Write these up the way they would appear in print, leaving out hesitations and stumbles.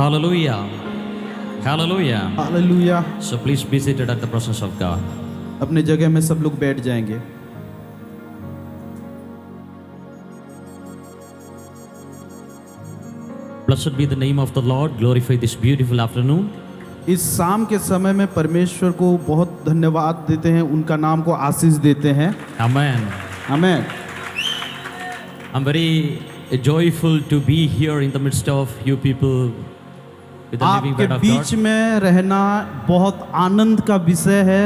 Hallelujah. Hallelujah. Hallelujah. So please be seated at the presence of God. अपने जगह में सब लोग बैठ जाएंगे। Blessed be the name of the Lord. Glorify this beautiful afternoon. इस शाम के समय में परमेश्वर को बहुत धन्यवाद देते हैं, उनका नाम को आशीष देते हैं। Amen. आमीन। I'm very joyful to be here in the midst of you people with the living आपके word of बीच God. में रहना बहुत आनंद का विषय है।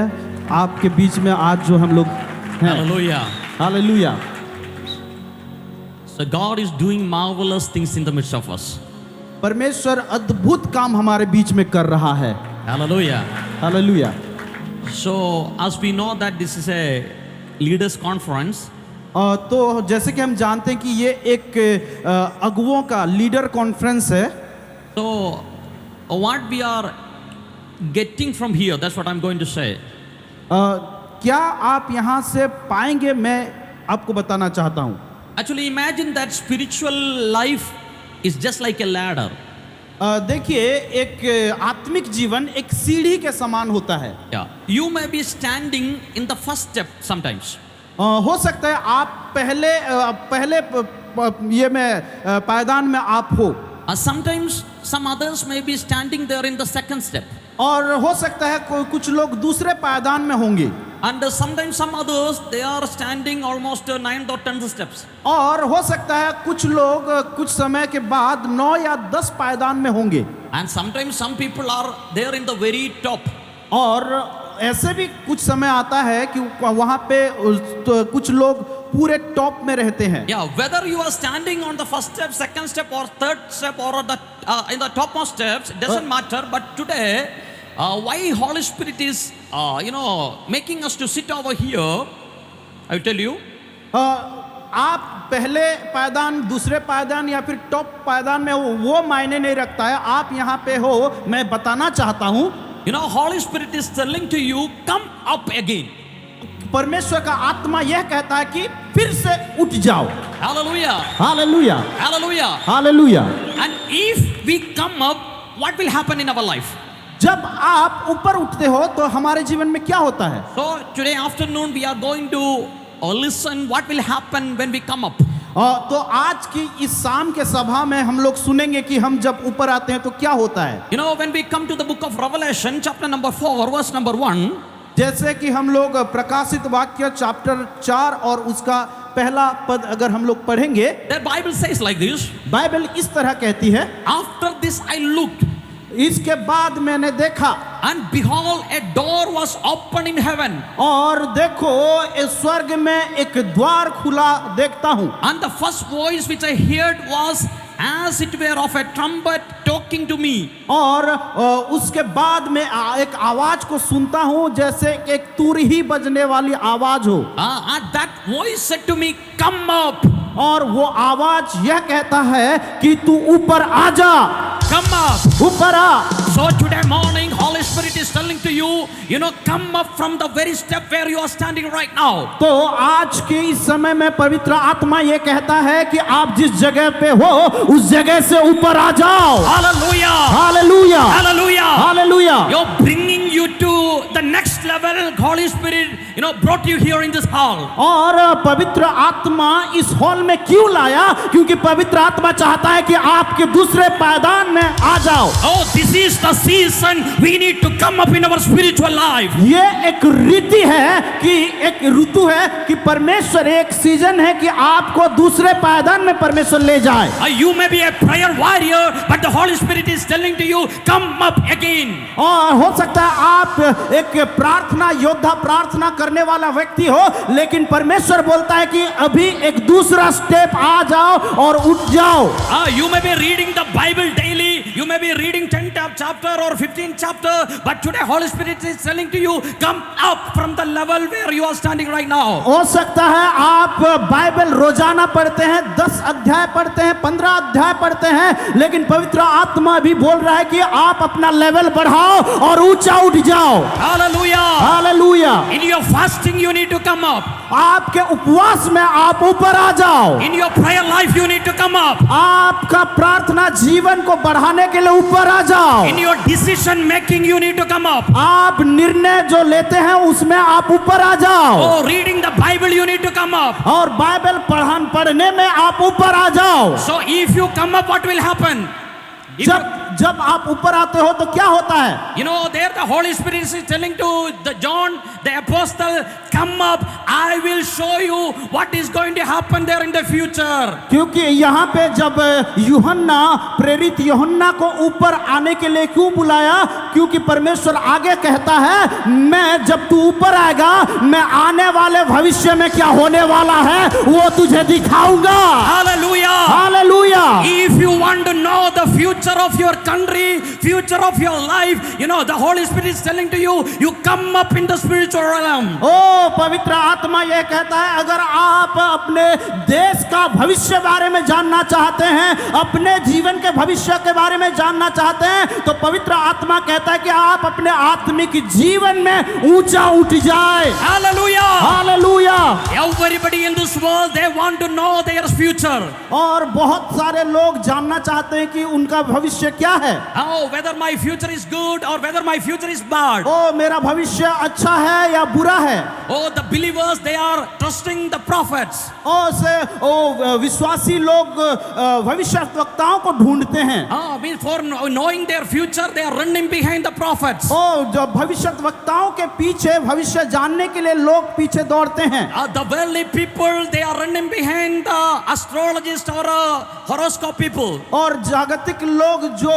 आपके बीच में आज जो हम लोग हैं। Hallelujah. Hallelujah. So God is doing marvelous things in the midst of us. परमेश्वर अद्भुत काम हमारे बीच में कर रहा है। Hallelujah. Hallelujah. So as we know that this is a leaders conference, तो जैसे कि हम जानते हैं कि ये एक अगुओं का लीडर कॉन्फ्रेंस है। so what we are getting from here, that's what I'm going to say. क्या आप यहाँ से पाएंगे, मैं आपको बताना चाहता हूँ। Actually imagine that spiritual life is just like a ladder. देखिए, एक आत्मिक जीवन एक सीढ़ी के समान होता है। Yeah. You may be standing in the first step sometimes. हो सकता है आप पहले ये में पायदान में आप हो, Sometimes some others may be standing there in the second step. और हो सकता है कुछ लोग दूसरे पायदान में होंगे, And sometimes some others they are standing almost 9th or 10th steps. और हो सकता है कुछ लोग कुछ समय के बाद 9 या 10 पायदान में होंगे। And sometimes some people are there in the very top. और ऐसे भी कुछ समय आता है कि वहाँ पे तो कुछ लोग पूरे टॉप में रहते हैं। Yeah, whether you are standing on the first step, second step, or third step, or the in the topmost steps, it doesn't matter. But today, why Holy Spirit is making us to sit over here, I will tell you. आप पहले पायदान, दूसरे पायदान या फिर top पायदान में हो, वो मायने नहीं रखता है। आप यहाँ पे हो, मैं बताना चाहता हूँ, Holy Spirit is telling to you, come up again. परमेश्वर का आत्मा यह कहता है कि फिर से उठ जाओ। Hallelujah. Hallelujah. Hallelujah. Hallelujah. And if we come up, what will happen in our life? जब आप ऊपर उठते हो तो हमारे जीवन में क्या होता है? So today afternoon we are going to listen what will happen when we come up. तो आज की इस शाम के सभा में हम लोग सुनेंगे कि हम जब ऊपर आते हैं तो क्या होता है। When we come to the book of Revelation, chapter number 4, verse number 1. जैसे कि हम लोग प्रकाशित वाक्य चैप्टर 4 और उसका पहला पद अगर हम लोग पढ़ेंगे, The Bible says like this. Bible इस तरह कहती है, After this I looked, इसके बाद मैंने देखा, and behold, a door was opened in heaven. और देखो इस स्वर्ग में एक द्वार खुला देखता हूँ। And the first voice which I heard was as it were of a trumpet talking to me. और उसके बाद में एक आवाज को सुनता हूँ जैसे एक तुरही बजने वाली आवाज हो। And that voice said to me, come up. और वो आवाज यह कहता है कि तू ऊपर आ जा। Come up. ऊपर आ। So today morning, Holy Spirit is telling to you, come up from the very step where you are standing right now. तो आज के इस समय में पवित्र आत्मा ये कहता है कि आप जिस जगह पे हो उस जगह से ऊपर आ जाओ। Hallelujah. Hallelujah. Hallelujah. Hallelujah. You're bringing you to the next level. Holy Spirit, brought you here in this hall. और पवित्र आत्मा इस हॉल में क्यों लाया? क्योंकि पवित्र आत्मा चाहता है कि आपके दूसरे पायदान में आ जाओ। Oh, this is the season we need to come up in our spiritual life. ये एक रीति है कि एक ऋतु है कि परमेश्वर, एक सीजन है कि आपको दूसरे पायदान में परमेश्वर ले जाए। You may be a prayer warrior, but the Holy Spirit is telling to you, come up again. और हो सकता है आप एक प्रार्थना योद्धा, प्रार्थना करने वाला व्यक्ति हो, लेकिन परमेश्वर बोलता है कि अभी एक दूसरा स्टेप आ जाओ और उठ जाओ। You may be reading the Bible daily, you may be reading 10th chapter or 15th chapter, but today Holy Spirit is telling to you, come up from the level where you are standing right now. हो सकता है आप Bible रोजाना पढ़ते हैं, 10 अध्याय पढ़ते हैं, 15 अध्याय पढ़ते हैं, लेकिन पवित्र आत्मा भी बोल रहा है कि आप अपना लेवल बढ़ाओ और ऊंचा उठ जाओ। Hallelujah. Hallelujah. In your fasting you need to come up. आपके उपवास में आप ऊपर आ जाओ। In your prayer life you need to come up. आपका प्रार्थना जीवन को बढ़ाने बढ़ाने के लिए ऊपर आ जाओ। In your decision making, you need to come up. आप निर्णय जो लेते हैं उसमें आप ऊपर आ जाओ। Oh, reading the Bible, you need to come up. और बाइबल पढ़ने में आप ऊपर आ जाओ। So if you come up, what will happen? If जब आप ऊपर आते हो तो क्या होता है? you know, there the Holy Spirit is telling to the John, the apostle, come up, I will show you what is going to happen there in the future. क्योंकि यहाँ पे जब यूहन्ना प्रेरित यूहन्ना को ऊपर आने के लिए क्यों बुलाया? क्योंकि परमेश्वर आगे कहता है, मैं जब तू ऊपर आएगा मैं आने वाले भविष्य में क्या होने वाला है वो तुझे दिखाऊंगा। Hallelujah. Hallelujah. If you want to know the future of your country, future of your life, you know, the Holy Spirit is telling to you, you come up in the spiritual realm. ओ पवित्र आत्मा ये कहता है, अगर आप अपने देश का भविष्य बारे में जानना चाहते हैं, अपने जीवन के भविष्य के बारे में जानना चाहते हैं, तो पवित्र आत्मा कहता है कि आप अपने आत्मिक जीवन में ऊंचा उठ जाए। Hallelujah. Hallelujah. Everybody in this world, they want to know their future. और बहुत सारे लोग जानना चाहते हैं कि उनका भविष्य क्या है। Oh, whether my future is good or whether my future is bad. ओ मेरा भविष्य अच्छा है या बुरा है। Oh, the believers, they are trusting the prophets. विश्वासी लोग भविष्यवक्ताओं को ढूंढते हैं। Means for knowing their future, they are running behind the prophets. जो भविष्यवक्ताओं के पीछे भविष्य जानने के लिए लोग पीछे दौड़ते हैं। The worldly people, they are running behind the astrologist or horoscope people. और जागतिक लोग जो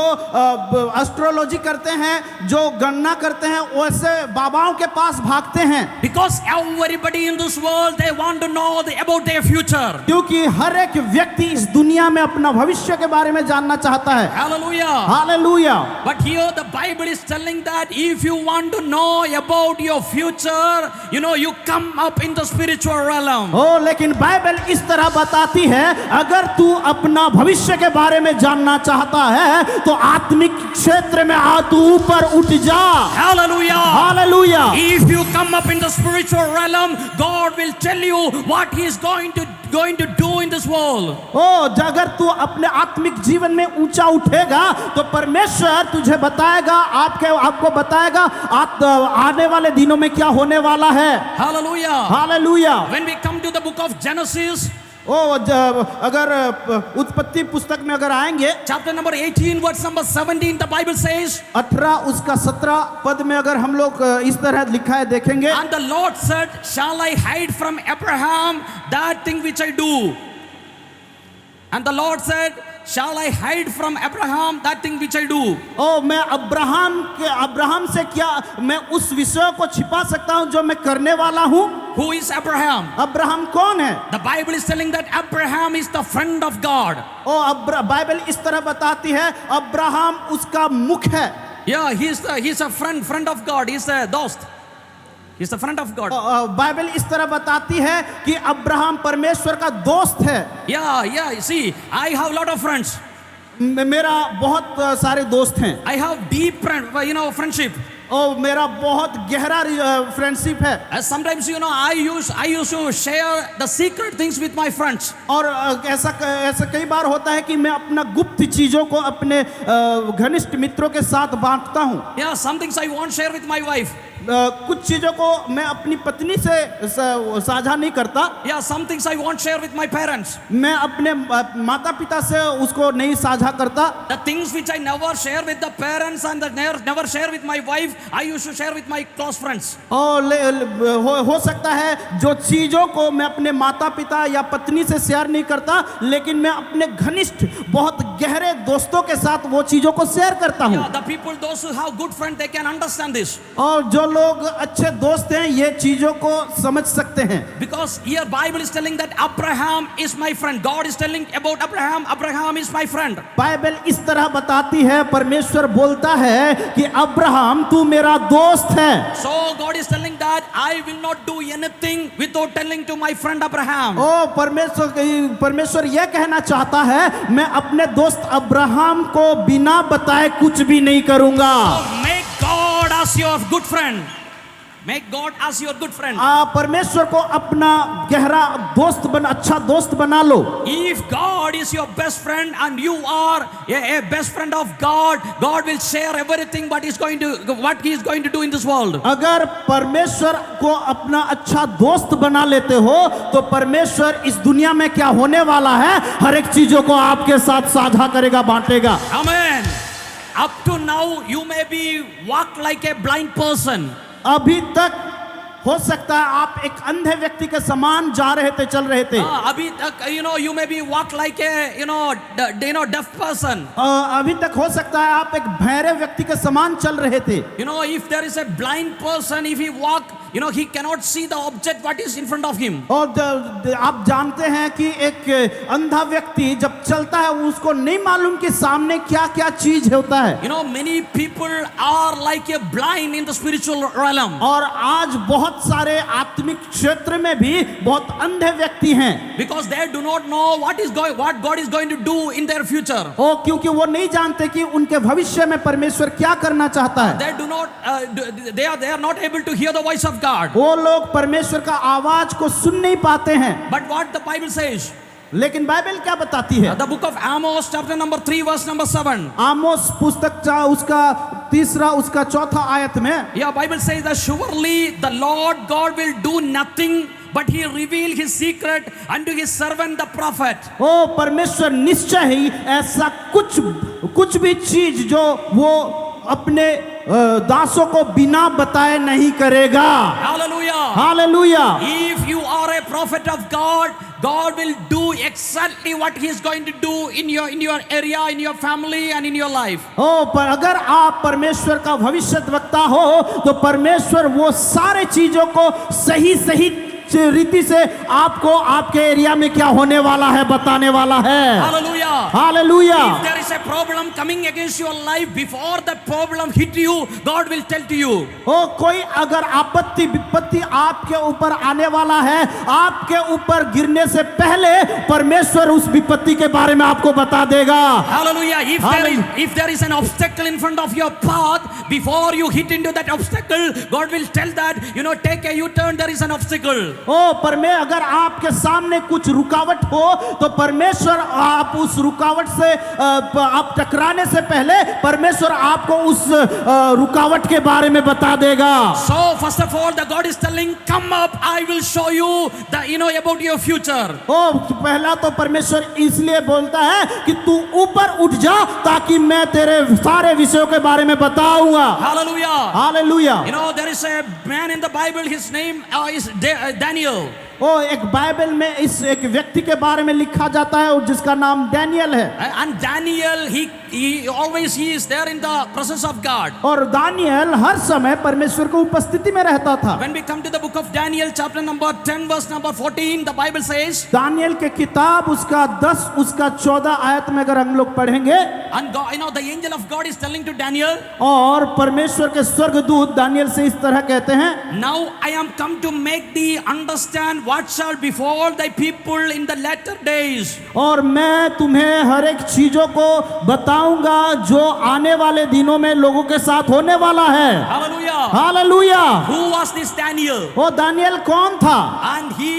एस्ट्रोलॉजी करते हैं, जो गणना करते हैं, वैसे बाबाओं के पास भागते हैं। Because everybody in this world, they want to know about their future. क्योंकि हर एक व्यक्ति इस दुनिया में अपना भविष्य के बारे में जानना चाहता है। Hallelujah. Hallelujah. But here the Bible is telling that if you want to know about your future, you know, you come up in the spiritual realm. लेकिन बाइबल इस तरह बताती है, अगर तू अपना भविष्य के बारे में जानना चाहता है तो आत्मिक क्षेत्र में आ, तू ऊपर उठ जा। Hallelujah. Hallelujah. If you come up in the spiritual realm, God will tell you what He is going to do in this world. अगर तू अपने आत्मिक जीवन में ऊंचा उठेगा तो परमेश्वर तुझे बताएगा, आपको बताएगा आने वाले दिनों में क्या होने वाला है। Hallelujah. Hallelujah. When we come to the book of Genesis, अगर उत्पत्ति पुस्तक में अगर आएंगे, chapter number 18 verse number 17, the Bible says, 18 उसका 17 पद में अगर हम लोग इस तरह लिखा है देखेंगे, and the Lord said, shall I hide from Abraham that thing which I do? And the Lord said, shall I hide from Abraham that thing which I do? मैं अब्राहम से क्या मैं उस विषय को छिपा सकता हूं जो मैं करने वाला हूं? Who is Abraham? अब्राहम कौन है? The Bible is telling that Abraham is the friend of God. Bible इस तरह बताती है, अब्राहम उसका मुख है। Yeah, he's a friend of God. He's a dost. He's the friend of God. Bible इस तरह बताती है कि अब्राहम परमेश्वर का दोस्त है। Yeah. See, I have a lot of friends. मेरा बहुत सारे दोस्त हैं। I have deep friendship. मेरा बहुत गहरा फ्रेंडशिप है। Sometimes I used to share the secret things with my friends. और ऐसा कई बार होता है कि मैं अपना गुप्त चीजों को अपने घनिष्ठ मित्रों के साथ बांटता हूँ। Yeah, some things I won't share with my wife. कुछ चीजों को मैं अपनी पत्नी से साझा नहीं करता। Yeah, some things I won't share with my parents. मैं अपने माता पिता से उसको नहीं साझा करता। The things which I never share with the parents and never share with my wife, I used to share with my close friends. हो सकता है जो चीजों को मैं अपने माता पिता या पत्नी से शेयर नहीं करता, लेकिन मैं अपने घनिष्ठ बहुत गहरे दोस्तों के साथ वो चीजों को शेयर करता हूँ। Yeah, the people, those who have good friends, they can understand this. और जो लोग अच्छे दोस्त हैं ये चीजों को समझ सकते हैं। Because here Bible is telling that Abraham is my friend. God is telling about Abraham. Abraham is my friend. Bible इस तरह बताती है, परमेश्वर बोलता है कि अब्राहम तू मेरा दोस्त है। So God is telling that I will not do anything without telling to my friend Abraham. परमेश्वर यह कहना चाहता है, मैं अपने दोस्त अब्राहम को बिना बताए कुछ भी नहीं करूंगा। So make God as your good friend. Make God as your good friend. परमेश्वर को अपना गहरा दोस्त अच्छा दोस्त बना लो। If God is your best friend and you are a best friend of God, God will share everything what He is going to do in this world. अगर परमेश्वर को अपना अच्छा दोस्त बना लेते हो तो परमेश्वर इस दुनिया में क्या होने वाला है हर एक चीजों को आपके साथ साझा करेगा, बांटेगा। Amen. Up to now you may be walk like a blind person. अभी तक हो सकता है आप एक अंधे व्यक्ति के समान जा रहे थे, चल रहे थे। अभी तक you may be walk like a deaf person. अभी तक हो सकता है आप एक बहरे व्यक्ति के समान चल रहे थे। If there is a blind person, if he walk, he cannot see the object what is in front of him. और आप जानते हैं कि एक अंधा व्यक्ति जब चलता है उसको नहीं मालूम कि सामने क्या क्या चीज होता है। Many people are like a blind in the spiritual realm. और आज बहुत सारे आत्मिक क्षेत्र में भी बहुत अंधे व्यक्ति हैं। Because they do not know what God is going to do in their future. क्योंकि वो नहीं जानते कि उनके भविष्य में परमेश्वर क्या करना चाहता है। They do not, they are not able to hear the voice of God. वो लोग परमेश्वर का आवाज को सुन नहीं पाते हैं। But what the Bible says? लेकिन बाइबल क्या बताती है? The book of Amos, chapter number 3, verse number 7. आमोस पुस्तक उसका तीसरा उसका चौथा आयत में, Yeah, Bible says that surely the Lord God will do nothing but He reveal His secret unto His servant the prophet. परमेश्वर निश्चय ही ऐसा कुछ भी चीज जो वो अपने दासों को बिना बताए नहीं करेगा। Hallelujah. Hallelujah. If you are a prophet of God, God will do exactly what He is going to do in your area, in your family and in your life. पर अगर आप परमेश्वर का भविष्यद्वक्ता हो तो परमेश्वर वो सारे चीजों को सही रीति से आपको आपके एरिया में क्या होने वाला है बताने वाला है। Hallelujah. Hallelujah. If there is a problem coming against your life, before that problem hit you, God will tell to you. कोई अगर आपत्ति विपत्ति आपके ऊपर आने वाला है, आपके ऊपर गिरने से पहले परमेश्वर उस विपत्ति के बारे में आपको बता देगा। Hallelujah. If there is an obstacle in front of your path, before you hit into that obstacle, God will tell that, take a U-turn, there is an obstacle. अगर आपके सामने कुछ रुकावट हो तो परमेश्वर आप उस रुकावट से आप टकराने से पहले परमेश्वर आपको उस रुकावट के बारे में बता देगा। So first of all, the God is telling, come up, I will show you about your future. पहला तो परमेश्वर इसलिए बोलता है कि तू ऊपर उठ जा ताकि मैं तेरे सारे विषयों के बारे में बताऊंगा। Hallelujah. Hallelujah. There is a man in the Bible, his name is Daniel. एक बाइबल में एक व्यक्ति के बारे में लिखा जाता है जिसका नाम डैनियल है। And Daniel, he always is there in the presence of God. और दानियल हर समय परमेश्वर को उपस्थिति में रहता था। When we come to the book of Daniel, chapter number 10, verse number 14, the Bible says, Daniel के किताब उसका 10 उसका 14 आयत में अगर हम लोग पढ़ेंगे, and God, the angel of God is telling to Daniel, और परमेश्वर के स्वर्गदूत दानियल से इस तरह कहते हैं, now I am come to make thee understand what shall befall thy people in the latter days. और मैं तुम्हें हर एक चीजों को बताऊंगा जो आने वाले दिनों में लोगों के साथ होने वाला है। Hallelujah. Hallelujah. Who was this Daniel? वो दानियल कौन था? And he,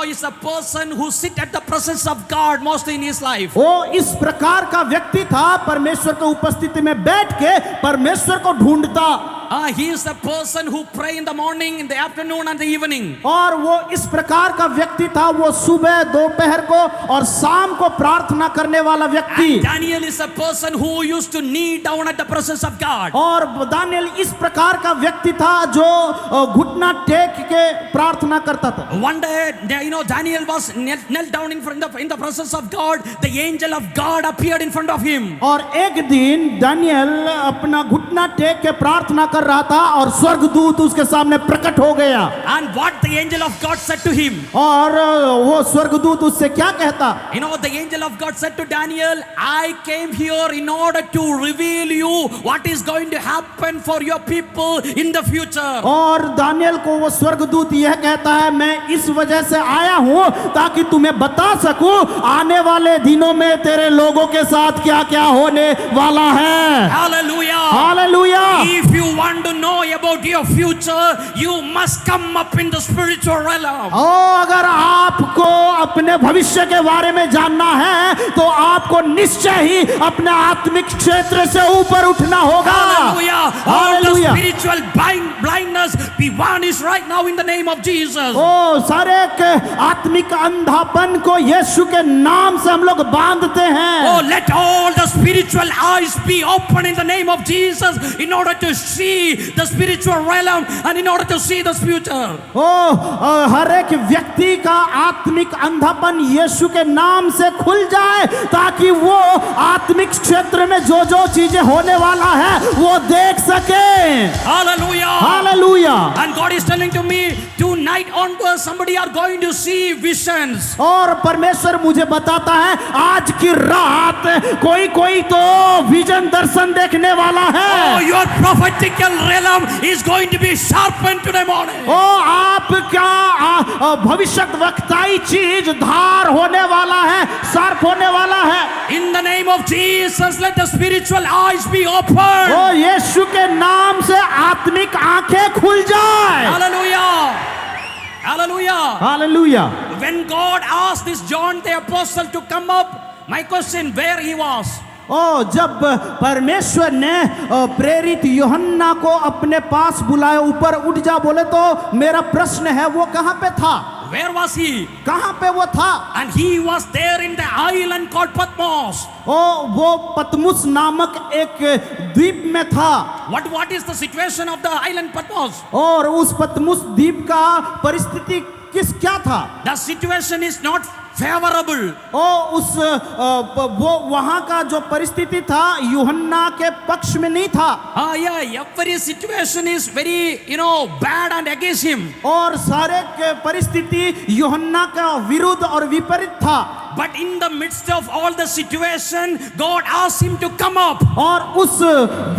is a person who sit at the presence of God mostly in his life. वो इस प्रकार का व्यक्ति था, परमेश्वर की उपस्थिति में बैठ के परमेश्वर को ढूंढता। He is the person who pray in the morning, in the afternoon and the evening. और वो इस प्रकार का व्यक्ति था, वो सुबह दोपहर को और शाम को प्रार्थना करने वाला व्यक्ति। Daniel is a person who used to kneel down at the presence of God. और दानियल इस प्रकार का व्यक्ति था जो घुटना टेक के प्रार्थना करता था। One day, Daniel was knelt down in the presence of God. The angel of God appeared in front of him. और एक दिन दानियल अपना घुटना टेक के प्रार्थना कर रहा था और स्वर्गदूत उसके सामने प्रकट हो गया। And what the angel of God said to him? और वो स्वर्गदूत उससे क्या कहता? The angel of God said to Daniel, I came here in order to reveal you what is going to happen for your people in the future. और Daniel को वो स्वर्गदूत यह कहता है, मैं इस वजह से आया हूं ताकि तुम्हें बता सकूं आने वाले दिनों में तेरे लोगों के साथ क्या क्या होने वाला है। Hallelujah. Hallelujah. If you want want to know about your future, you must come up in the spiritual realm. अगर आपको अपने भविष्य के बारे में जानना है तो आपको निश्चय ही अपने आत्मिक क्षेत्र से ऊपर उठना होगा। Hallelujah. All the Hallelujah. spiritual blindness be vanished right now in the name of Jesus. ओ सारे के आत्मिक अंधापन को यीशु के नाम से हम लोग बांधते हैं। Oh, let all the spiritual eyes be open in the name of Jesus in order to see the spiritual realm and in order to see the future. हर एक व्यक्ति का आत्मिक अंधापन यीशु के नाम से खुल जाए ताकि वो आत्मिक क्षेत्र में जो जो चीजें होने वाला है वो देख सके। Hallelujah. Hallelujah. And God is telling to me, tonight onwards somebody are going to see visions. और परमेश्वर मुझे बताता है आज की रात कोई कोई तो विजन दर्शन देखने वाला Oh, है। your prophetical realm is going to be sharpened today morning. ओ आपका भविष्य वक्ताई चीज धार होने वाला है, शार्प होने वाला है। In the name of Jesus, let the spiritual eyes be open. ओ यीशु के नाम से आत्मिक आंखें खुल जाए। Hallelujah. Hallelujah. Hallelujah. When God asked this John the apostle to come up, my question, where he was? ओ जब परमेश्वर ने प्रेरित यूहन्ना को अपने पास बुलाया, ऊपर उठ जा बोले, तो मेरा प्रश्न है वो कहाँ पे था? Where was he? कहाँ पे वो था? And he was there in the island called Patmos. ओ वो पतमुस नामक एक द्वीप में था। What is the situation of the island Patmos? और उस पतमुस द्वीप का परिस्थिति क्या था? The situation is not favorable. वो वहां का जो परिस्थिति था यूहन्ना के पक्ष में नहीं था। Yeah, every situation is very, bad and against him. और सारे के परिस्थिति यूहन्ना का विरुद्ध और विपरीत था। But in the midst of all the situation, God asked him to come up. और उस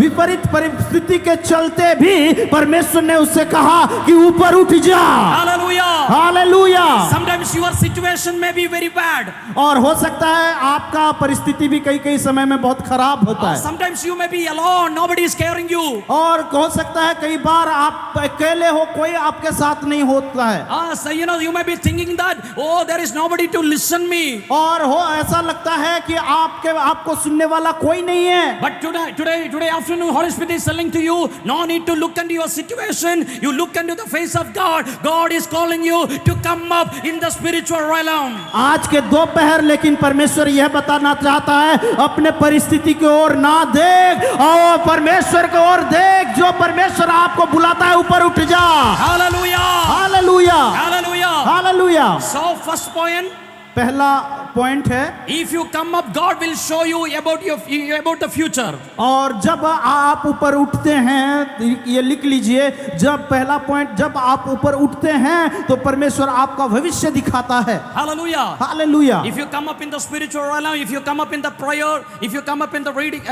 विपरीत परिस्थिति के चलते भी परमेश्वर ने उससे कहा कि ऊपर उठ जा। Hallelujah. Hallelujah. Sometimes your situation may be very bad. और हो सकता है आपका परिस्थिति भी कई कई समय में बहुत खराब होता है। Sometimes you may be alone, nobody is caring you. और हो सकता है कई बार आप अकेले हो, कोई आपके साथ नहीं होता है। So you may be thinking that, oh, there is nobody to listen me. और हो ऐसा लगता है कि आपको सुनने वाला कोई नहीं है। But today afternoon, Holy Spirit is telling to you, no need to look into your situation. You look into the face of God. God is calling you to come up in the spiritual realm. आज के दोपहर लेकिन परमेश्वर यह बताना चाहता है, अपने परिस्थिति की ओर ना देख और परमेश्वर की ओर देख। जो परमेश्वर आपको बुलाता है ऊपर उठ जा। Hallelujah. Hallelujah. Hallelujah. Hallelujah. So first point, पहला पॉइंट है, if you come up, God will show you about the future. और जब आप ऊपर उठते हैं, ये लिख लीजिए, जब पहला पॉइंट, जब आप ऊपर उठते हैं तो परमेश्वर आपका भविष्य दिखाता है। Hallelujah. Hallelujah. If you come up in the spiritual realm, if you come up in the prayer, if you come up in the reading,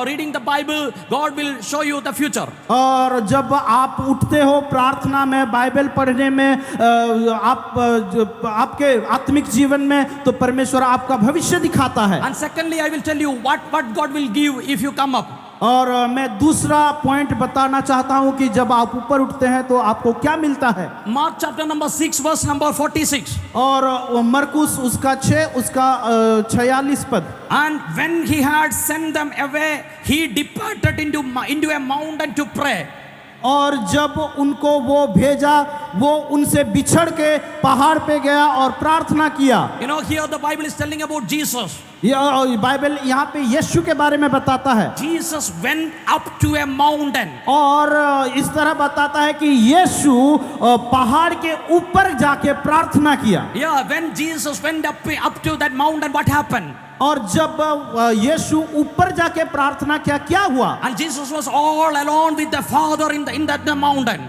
reading the Bible, God will show you the future. और जब आप उठते हो प्रार्थना में, Bible पढ़ने में, आपके आत्मिक जीवन में, तो परमेश्वर आपका भविष्य दिखाता है। And secondly, I will tell you what God will give if you come up. और मैं दूसरा पॉइंट बताना चाहता हूं कि जब आप ऊपर उठते हैं तो आपको क्या मिलता है। Mark chapter number 6 verse number 46. और मरकुस उसका 6 उसका 46 पद। And when he had sent them away, he departed into a mountain to pray. और जब उनको वो भेजा, वो उनसे बिछड़ के पहाड़ पे गया और प्रार्थना किया। Here the Bible is telling about Jesus. Bible यहाँ पे यीशु के बारे में बताता है। Jesus went up to a mountain. और इस तरह बताता है कि यीशु पहाड़ के ऊपर जाके प्रार्थना किया। Yeah, when Jesus went up to that mountain, what happened? और जब यीशु ऊपर जाके प्रार्थना किया, क्या हुआ? And Jesus was all alone with the Father in that mountain.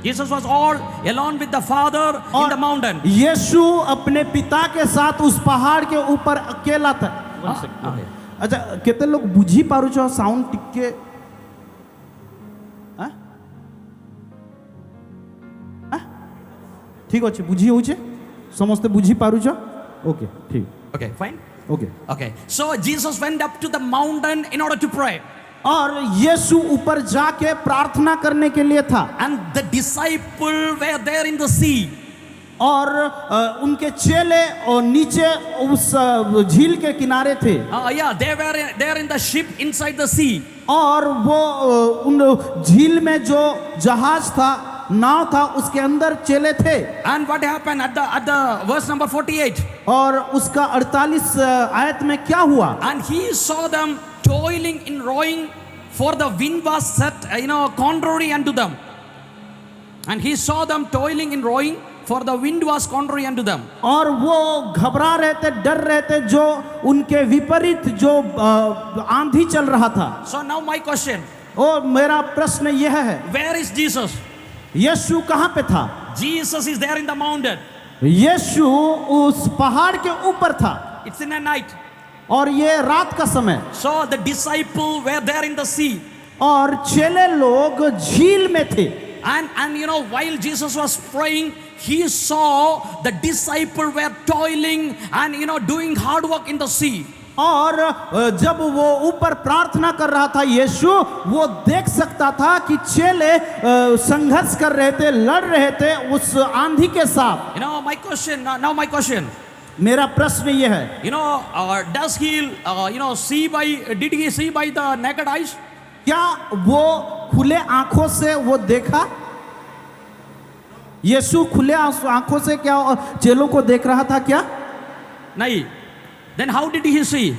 Jesus was all alone with the Father in the mountain. यीशु अपने पिता के साथ उस पहाड़ के ऊपर अकेला था। अच्छा, कितने लोग बुझी पारुछ साउंड टिके? ठीक अच्छे, बुझी होचे समस्ते बुझी पारुछ? ओके, ठीक। Okay, fine. Okay. Okay. So Jesus went up to the mountain in order to pray. और यीशु ऊपर जाके प्रार्थना करने के लिए था, And the disciple were there in the sea. और उनके चेले और नीचे उस झील के किनारे थे, Yeah, they were there in the ship inside the sea. और वो उन झील में जो जहाज था, नाव था, उसके अंदर चेले थे। And what happened at the verse number 48? और उसका 48 आयत में क्या हुआ? And he saw them toiling in rowing, for the wind was set, contrary unto them. And he saw them toiling in rowing, for the wind was contrary unto them. और वो घबरा रहे थे, डर रहे थे, जो उनके विपरीत जो आंधी चल रहा था। So now my question, और मेरा प्रश्न यह है, where is Jesus? यीशु कहाँ पे था? Jesus is there in the mountain. यीशु उस पहाड़ के ऊपर था, It's in a night. और ये रात का समय, So the disciple were there in the sea. और चेले लोग झील में थे। And while Jesus was praying, he saw the disciple were toiling and doing hard work in the sea. और जब वो ऊपर प्रार्थना कर रहा था यीशु, वो देख सकता था कि चेले संघर्ष कर रहे थे, लड़ रहे थे उस आंधी के साथ। My question. मेरा प्रश्न ये है, Does he, did he see by the naked eyes? क्या वो खुले आंखों से वो देखा? यीशु खुले आंखों से क्या चेलों को देख रहा था क्या? नहीं. Then how did he see?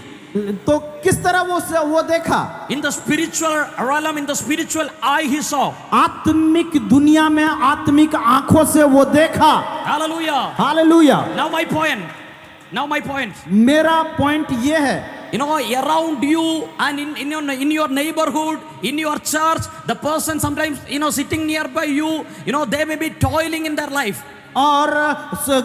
तो किस तरह वो देखा? In the spiritual realm, in the spiritual eye he saw. आत्मिक दुनिया में आत्मिक आंखों से वो देखा। Hallelujah. Hallelujah. Now my point. मेरा पॉइंट ये है, around you and in your neighborhood, in your church, the person sometimes sitting nearby you, they may be toiling in their life. और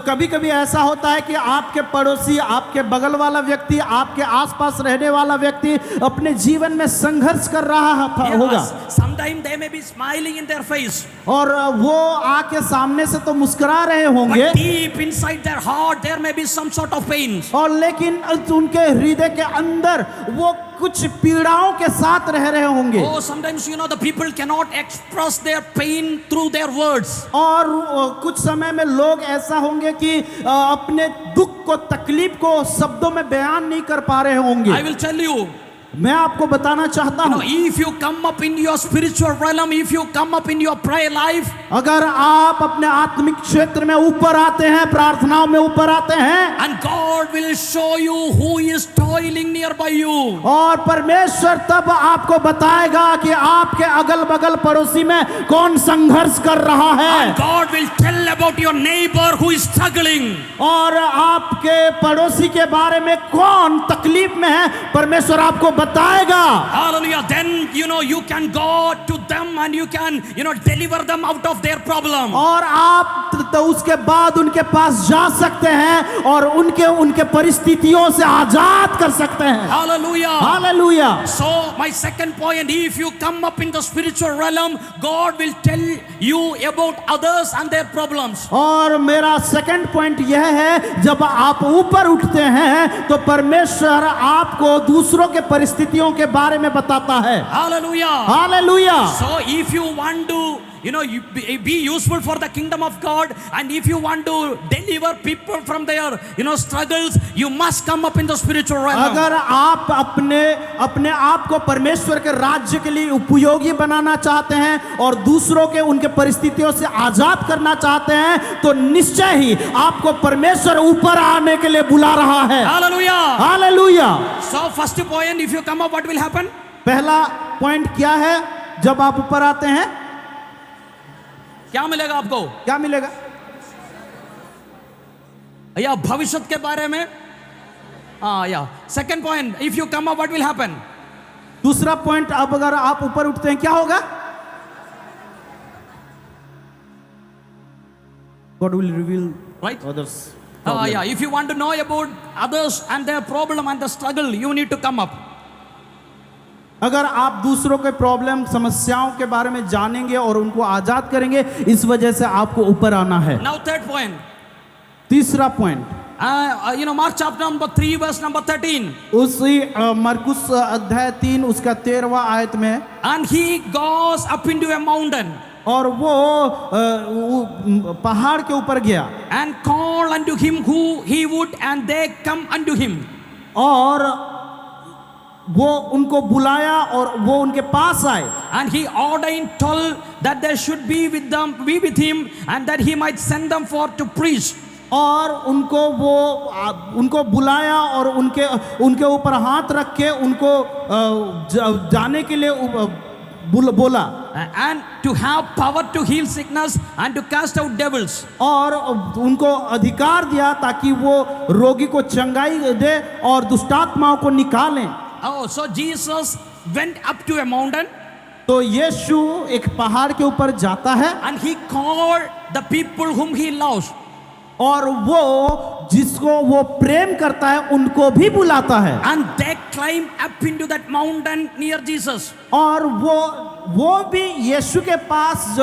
कभी कभी ऐसा होता है कि आपके पड़ोसी, आपके बगल वाला व्यक्ति, आपके आसपास रहने वाला व्यक्ति अपने जीवन में संघर्ष कर रहा था होगा। Sometimes they may be smiling in their face. और वो आके सामने से तो मुस्कुरा रहे होंगे, But deep inside their heart there may be some sort of pain. और लेकिन उनके हृदय के अंदर वो कुछ पीड़ाओं के साथ रह रहे होंगे। Oh, sometimes the people cannot express their pain through their words. और कुछ समय में लोग ऐसा होंगे कि अपने दुख को, तकलीफ को शब्दों में बयान नहीं कर पा रहे होंगे। I will tell you. मैं आपको बताना चाहता हूँ, if you come up in your spiritual realm, if you come up in your prayer life, अगर आप अपने आत्मिक क्षेत्र में ऊपर आते हैं, प्रार्थनाओं में ऊपर आते हैं, and God will show you who is toiling nearby you. और परमेश्वर तब आपको बताएगा कि आपके अगल बगल पड़ोसी में कौन संघर्ष कर रहा है। And God will tell about your neighbor who is struggling. और आपके पड़ोसी के बारे में कौन तकलीफ में है, परमेश्वर आपको बताएगा। Hallelujah. Then you can go to them and you can deliver them out of their problem. और आप तो उसके बाद उनके पास जा सकते हैं और उनके परिस्थितियों से आजाद कर सकते हैं। Hallelujah. Hallelujah. So my second point, if you come up in the spiritual realm, God will tell you about others and their problems. और मेरा सेकंड पॉइंट यह है, जब आप ऊपर उठते हैं तो परमेश्वर आपको दूसरों के परिस्थितियों के बारे में बताता है। Hallelujah. Hallelujah. So if you want to you be useful for the kingdom of God, and if you want to deliver people from their struggles, you must come up in the spiritual realm. अगर आप अपने आप को परमेश्वर के राज्य के लिए उपयोगी बनाना चाहते हैं और दूसरों के उनके परिस्थितियों से आजाद करना चाहते हैं, तो निश्चय ही आपको परमेश्वर ऊपर आने के लिए बुला रहा है। Hallelujah. Hallelujah. So first point, if you come up, what will happen? पहला पॉइंट क्या है? जब आप ऊपर आते हैं क्या मिलेगा आपको? क्या मिलेगा? या भविष्य के बारे में। या second point, if you come up what will happen? दूसरा पॉइंट, अब अगर आप ऊपर उठते हैं क्या होगा? God will reveal right others. Yeah, if you want to know about others and their problem and the struggle, you need to come up. अगर आप दूसरों के प्रॉब्लम, समस्याओं के बारे में जानेंगे और उनको आजाद करेंगे, इस वजह से आपको ऊपर आना है। Now third point. तीसरा point, Mark chapter number 3, verse number 13. उसी मरकुस अध्याय 3 उसका 13वां आयत में, And he goes up into a mountain और वो पहाड़ के ऊपर गया and call unto him who he would, and they come unto him. और वो उनको बुलाया और वो उनके पास आए, And he ordained 12 that they should be with him, and that he might send them forth to preach. और उनको बुलाया और उनके ऊपर हाथ रख के उनको जाने के लिए बोला, And to have power to heal sickness and to cast out devils. और उनको अधिकार दिया ताकि वो रोगी को चंगाई दे और दुष्टात्माओं को निकालें। Oh, so Jesus went up to a mountain तो यीशु एक पहाड़ के ऊपर जाता है and he called the people whom he loves. और वो जिसको वो प्रेम करता है उनको भी बुलाता है, And they climb up into that mountain near Jesus. और वो भी यीशु के पास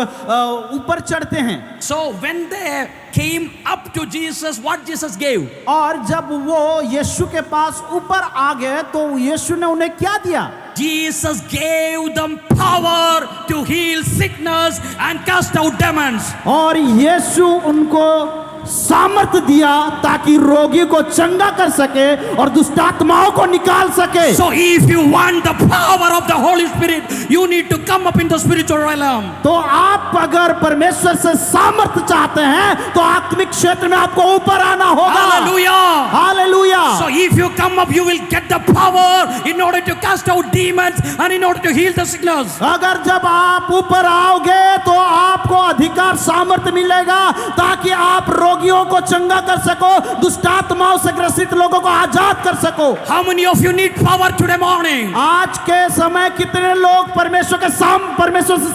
ऊपर चढ़ते हैं। So when they came up to Jesus, what Jesus gave? और जब वो यीशु के पास ऊपर आ गए तो यीशु ने उन्हें क्या दिया? Jesus gave them power to heal sickness and cast out demons. और यीशु उनको सामर्थ्य दिया ताकि रोगी को चंगा कर सके और दुष्टात्माओं को निकाल सके। So if you want the power of the Holy Spirit, you need to come up in the spiritual realm. तो आप अगर परमेश्वर से सामर्थ्य चाहते हैं तो आत्मिक क्षेत्र में आपको ऊपर आना होगा। Hallelujah. Hallelujah. So if you come up, you will get the power in order to cast out demons and in order to heal the sickness. अगर जब आप ऊपर आओगे तो आपको अधिकार सामर्थ्य मिलेगा ताकि आप रोगियों को चंगा कर सको, दुष्टात्माओं से ग्रसित लोगों को आजाद कर सको। How many of you need power today morning? आज के समय कितने लोग परमेश्वर से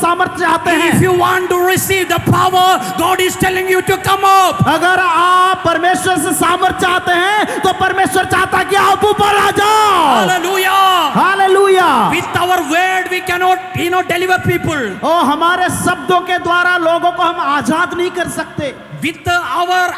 सामर्थ्य चाहते हैं? If you want to receive the power, God is telling you to come up. अगर आप परमेश्वर से सामर्थ्य चाहते हैं तो परमेश्वर चाहता है कि आप ऊपर आ जाओ। Hallelujah. Hallelujah. With our word we cannot, deliver people. ओ हमारे शब्दों के द्वारा लोगों को हम आजाद नहीं कर सकते। With our,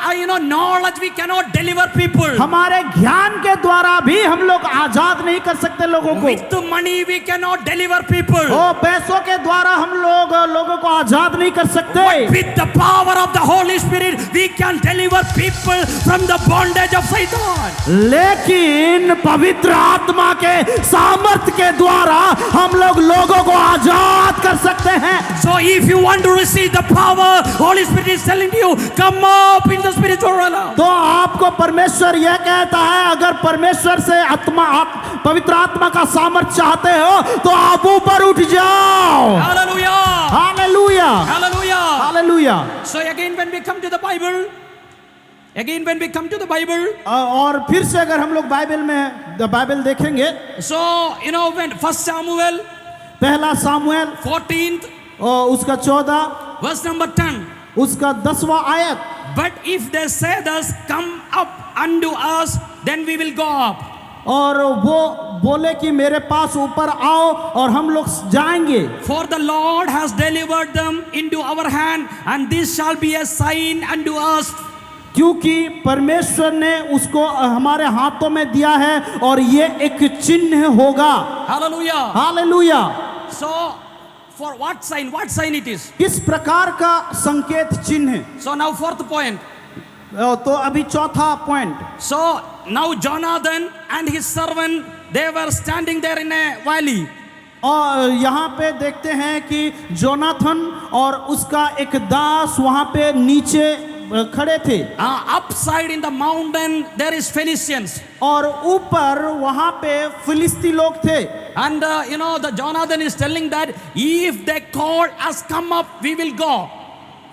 knowledge we cannot deliver people. हमारे ज्ञान के द्वारा भी हम लोग आजाद नहीं कर सकते लोगों को। With money we cannot deliver people. ओ पैसों के द्वारा हम लोगों को आजाद नहीं कर सकते। But with the power of the Holy Spirit we can deliver people from the bondage of Satan. लेकिन पवित्र आत्मा के सामर्थ्य के द्वारा हम लोगों को आजाद कर सकते हैं। So if you want to receive the power, Holy Spirit is telling you, come up in the spiritual realm. तो आपको परमेश्वर यह कहता है, अगर परमेश्वर से पवित्र आत्मा का सामर्थ्य चाहते हो तो आप ऊपर उठ जाओ। Hallelujah. Hallelujah. Hallelujah. Hallelujah. So again when we come to the Bible, और फिर से अगर हम लोग बाइबल देखेंगे, so when First Samuel, पहला सामुएल 14th, उसका 14 verse number 10. उसका 10वां आयत। But if they say thus, come up unto us, then we will go up. और वो बोले कि मेरे पास ऊपर आओ और हम लोग जाएंगे। For the Lord has delivered them into our hand, and this shall be a sign unto us. क्योंकि परमेश्वर ने उसको हमारे हाथों में दिया है और ये एक चिन्ह होगा। Hallelujah. Hallelujah. So for what sign it is? किस प्रकार का संकेत चिन्ह है? So now fourth point. तो अभी चौथा point. So now Jonathan and his servant, they were standing there in a valley. और यहाँ पे देखते हैं कि जोनाथन और उसका एक दास वहाँ पे नीचे खड़े थे। Upside in the mountain there is Philistines. और ऊपर वहाँ पे फिलिस्ती लोग थे। And the Jonathan is telling that if they call us come up, we will go.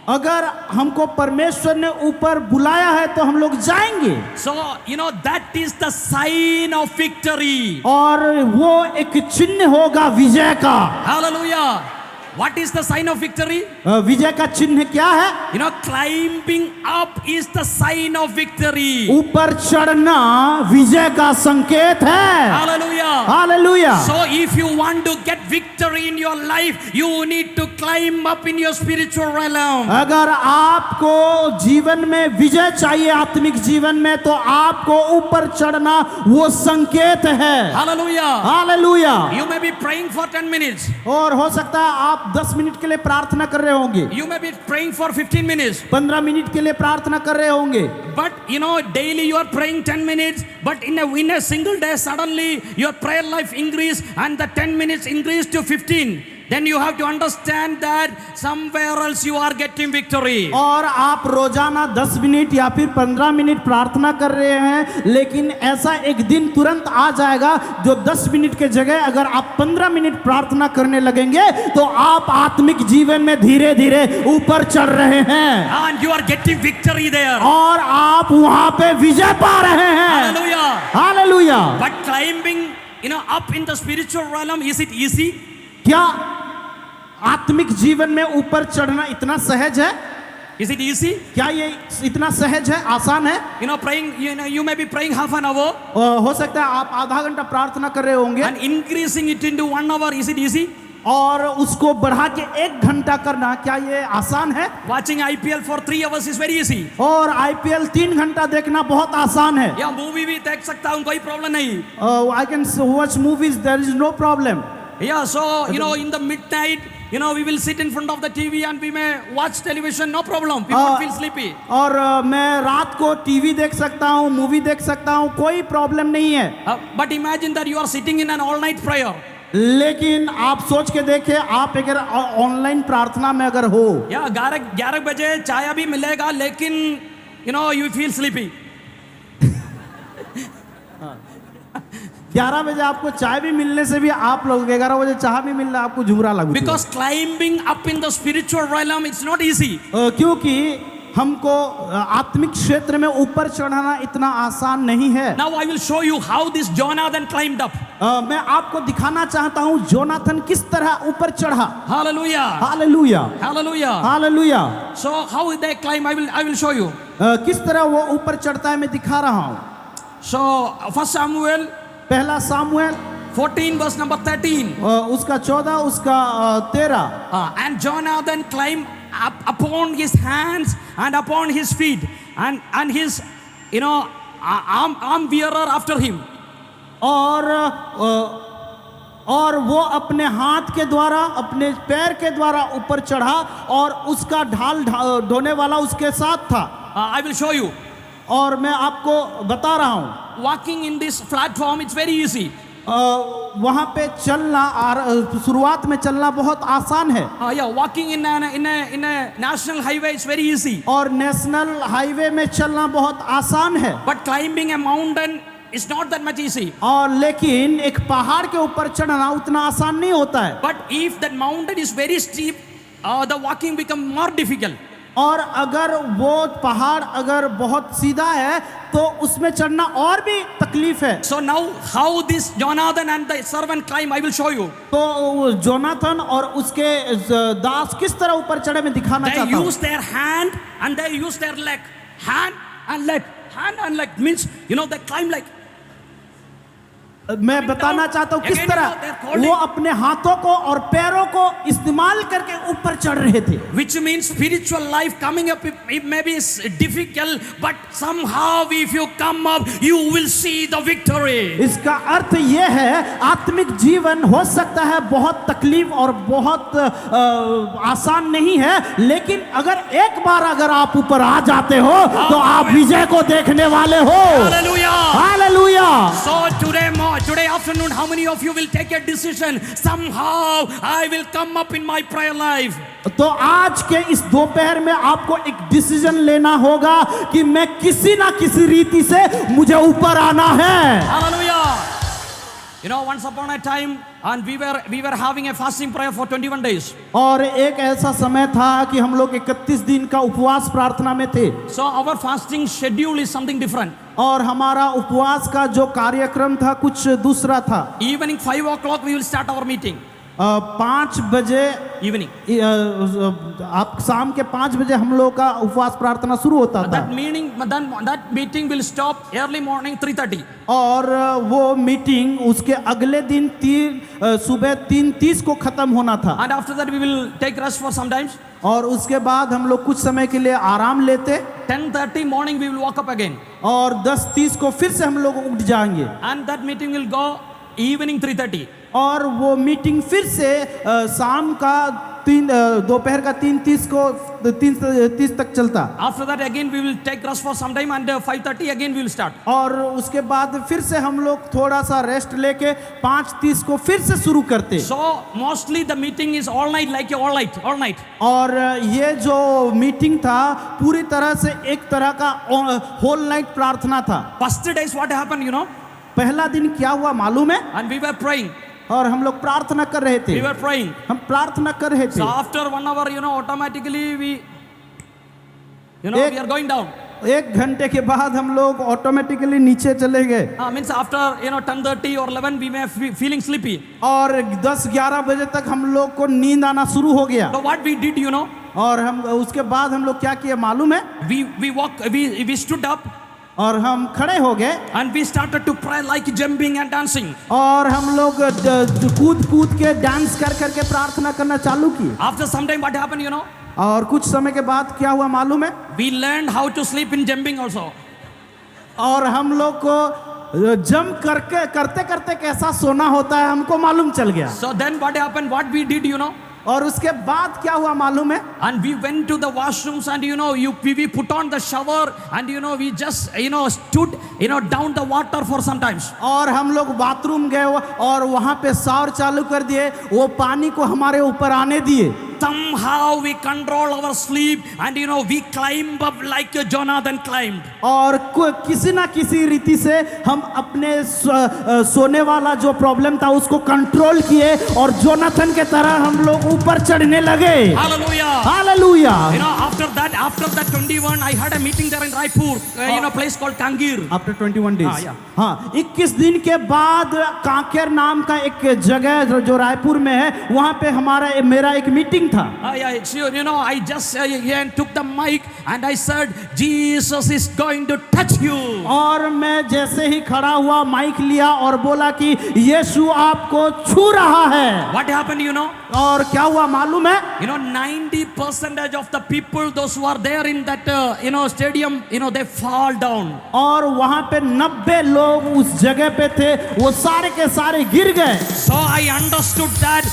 अगर हमको परमेश्वर ने ऊपर बुलाया है तो हम लोग जाएंगे। So that is the sign of victory. और वो एक चिन्ह होगा विजय का। Hallelujah. What is the sign of victory? विजय का चिन्ह क्या है? You know, climbing up is the sign of victory. ऊपर चढ़ना विजय का संकेत है। Hallelujah. Hallelujah. So if you want to get victory in your life, you need to climb up in your spiritual realm. अगर आपको जीवन में विजय चाहिए आत्मिक जीवन में, तो आपको ऊपर चढ़ना वो संकेत है। Hallelujah. Hallelujah. You may be praying for 10 minutes. और हो सकता है आप 10 मिनट के लिए प्रार्थना कर रहे होंगे, You may be praying for 15 minutes. 15 minute के लिए प्रार्थना कर रहे होंगे, But you know, daily you are praying 10 minutes, but in a single day, suddenly your prayer life increase and the 10 minutes increase to 15. Then you have to understand that somewhere else you are getting victory. और आप रोजाना 10 minute या फिर 15 minute प्रार्थना कर रहे हैं, लेकिन ऐसा एक दिन तुरंत आ जाएगा जो 10 मिनट के जगह अगर आप 15 मिनट प्रार्थना करने लगेंगे तो आप आत्मिक जीवन में धीरे धीरे ऊपर चढ़ रहे हैं And you are getting victory there. और आप वहां पे विजय पा रहे हैं। Hallelujah. Hallelujah. But climbing, you know, up in the spiritual realm, is it easy? क्या आत्मिक जीवन में ऊपर चढ़ना इतना सहज है? Is it easy? क्या ये इतना सहज है, आसान है? You know, praying, you may be praying half an hour हो सकता है आप आधा घंटा प्रार्थना कर रहे होंगे and increasing it into 1 hour. Is it easy? और उसको बढ़ा के 1 घंटा करना, क्या ये आसान है? Watching IPL for 3 hours is very easy. और IPL 3 घंटा देखना बहुत आसान है। या मूवी भी देख सकता हूँ, कोई प्रॉब्लम नहीं। I can watch movies, there is no problem. Yeah, so you know, in the midnight, you know, we will sit in front of the TV and we may watch television, no problem. We won't feel sleepy. और मैं रात को TV देख सकता हूँ, movie देख सकता हूँ, कोई प्रॉब्लम नहीं है। But imagine that you are sitting in an all-night prayer. लेकिन आप सोच के देखिए, आप अगर ऑनलाइन प्रार्थना में अगर हो, या 11 बजे चाय भी मिलेगा, लेकिन you know, you feel sleepy. 11 बजे आपको चाय भी मिलने से भी आप लोग 11 बजे चाय भी मिल रहा है, आपको झुमरा लगता है। Because climbing up in the spiritual realm, it's not easy. क्योंकि हमको आत्मिक क्षेत्र में ऊपर चढ़ाना इतना आसान नहीं है। Now I will show you how this Jonathan climbed up. मैं आपको दिखाना चाहता हूँ जोनाथन किस तरह ऊपर चढ़ा। Hallelujah. Hallelujah. Hallelujah. Hallelujah. So how they climb, I will show you. किस तरह वो ऊपर चढ़ता है मैं दिखा रहा हूँ। So 1 Samuel पहला सामुएल 14 verse number 13. उसका 14 उसका 13। And Jonathan climbed up upon his hands and upon his feet and his, you know, arm bearer after him. और वो अपने हाथ के द्वारा, अपने पैर के द्वारा ऊपर चढ़ा और उसका ढाल ढोने वाला उसके साथ था। I will show you. और मैं आपको बता रहा हूँ, Walking in this platform, it's very easy. वहाँ पे चलना, शुरुआत में चलना बहुत आसान है। Yeah, walking in a national highway, it's very easy. और नेशनल हाईवे में चलना बहुत आसान है। But climbing a mountain is not that much easy. और लेकिन एक पहाड़ के ऊपर चढ़ना उतना आसान नहीं होता है। But if that mountain is very steep, the walking become more difficult. और अगर वो पहाड़ अगर बहुत सीधा है तो उसमें चढ़ना और भी तकलीफ है। So now how this Jonathan and the servant climb, I will show you. तो जोनाथन और उसके दास किस तरह ऊपर चढ़े मैं दिखाना They चाहता हूँ। use their hand and they use their leg. Hand and leg. Hand and leg means, you know, they climb like. मैं बताना चाहता हूँ किस तरह वो अपने हाथों को और पैरों को इस्तेमाल करके ऊपर चढ़ रहे थे। Which means spiritual life coming up, it may be difficult, but somehow if you come up, you will see the victory. इसका अर्थ ये है आत्मिक जीवन हो सकता है बहुत तकलीफ और बहुत आसान नहीं है, लेकिन अगर एक बार अगर आप ऊपर आ जाते हो तो आप विजय को देखने वाले हो। Hallelujah. Hallelujah. So today afternoon, how many of you will take a decision? Somehow I will come up in my prayer life. तो आज के इस दोपहर में आपको एक डिसीजन लेना होगा कि मैं किसी ना किसी रीति से मुझे ऊपर आना है। Hallelujah. You know, once upon a time, and we were having a fasting prayer for 21 days. और एक ऐसा समय था कि हम लोग 31 दिन का उपवास प्रार्थना में थे। So our fasting schedule is something different. और हमारा उपवास का जो कार्यक्रम था कुछ दूसरा था। Evening 5 o'clock we will start our meeting. 5 बजे evening. आप शाम के 5 बजे हम लोग का उपवास प्रार्थना शुरू होता था That meeting will stop early morning 3:30. और वो मीटिंग उसके अगले दिन सुबह 3:30 को खत्म होना था And after that we will take rest for some times. और उसके बाद हम लोग कुछ समय के लिए आराम लेते 10:30 morning we will walk up again. और 10:30 को फिर से हम लोग उठ जाएंगे And that meeting will go evening 3:30. और वो मीटिंग फिर से शाम का दोपहर का 3:30 को 3:30 तक चलता। After that again we will take rest for some time and 5:30 again we will start. और उसके बाद फिर से हम लोग थोड़ा सा रेस्ट लेके 5:30 को फिर से शुरू करते। So mostly the meeting is all night, like all night. और ये जो मीटिंग था पूरी तरह से एक तरह का होल नाइट प्रार्थना था। First days what happened, you know? पहला दिन क्या हुआ मालूम है? And we were praying. और हम लोग प्रार्थना कर रहे थे। We were praying. हम प्रार्थना कर रहे थे। So after 1 hour, you know, automatically we are going down. 1 घंटे के बाद हम लोग ऑटोमेटिकली नीचे चले गए। Means after 10:30 or 11 we may feeling sleepy. और 10-11 बजे तक हम लोग को नींद आना शुरू हो गया। So what we did, you know? और हम उसके बाद हम लोग क्या किए मालूम है? We stood up. और हम खड़े हो गए and we started to pray like jumping and dancing. और हम लोग कूद के डांस करके प्रार्थना करना चालू किए। After some time what happened, you know? और कुछ समय के बाद क्या हुआ मालूम है? We learned how to sleep in jumping also. और हम लोग को जंप करते कैसा सोना होता है हमको मालूम चल गया। So then what happened? What we did, you know? और उसके बाद क्या हुआ मालूम है? And we went to the washrooms and we put on the shower and we just stood down the water for some times. और हम लोग बाथरूम गए और वहाँ पे शावर चालू कर दिए, वो पानी को हमारे ऊपर आने दिए। Somehow we control our sleep and we climb up like Jonathan climbed. और किसी ना किसी रीति से हम अपने सोने वाला जो प्रॉब्लम था उसको कंट्रोल किए और जोनाथन के तरह हम लोग ऊपर चढ़ने लगे। Hallelujah. Hallelujah. After that 21 I had a meeting there in Raipur, place called Kangir. After 21 days. Yeah. हाँ, 21 दिन के बाद कांकेर नाम का एक जगह जो रायपुर में है वहाँ पे मेरा एक मीटिंग था। I just took the mic and I said Jesus is going to touch you. और मैं जैसे ही खड़ा हुआ माइक लिया और बोला कि यीशु आपको छू रहा है। What happened, और क्या हुआ मालूम है? 90% of the people, those who are there in that stadium, they fall down. और वहाँ पे 90 लोग उस जगह पे थे, वो सारे के सारे गिर गए। So I understood that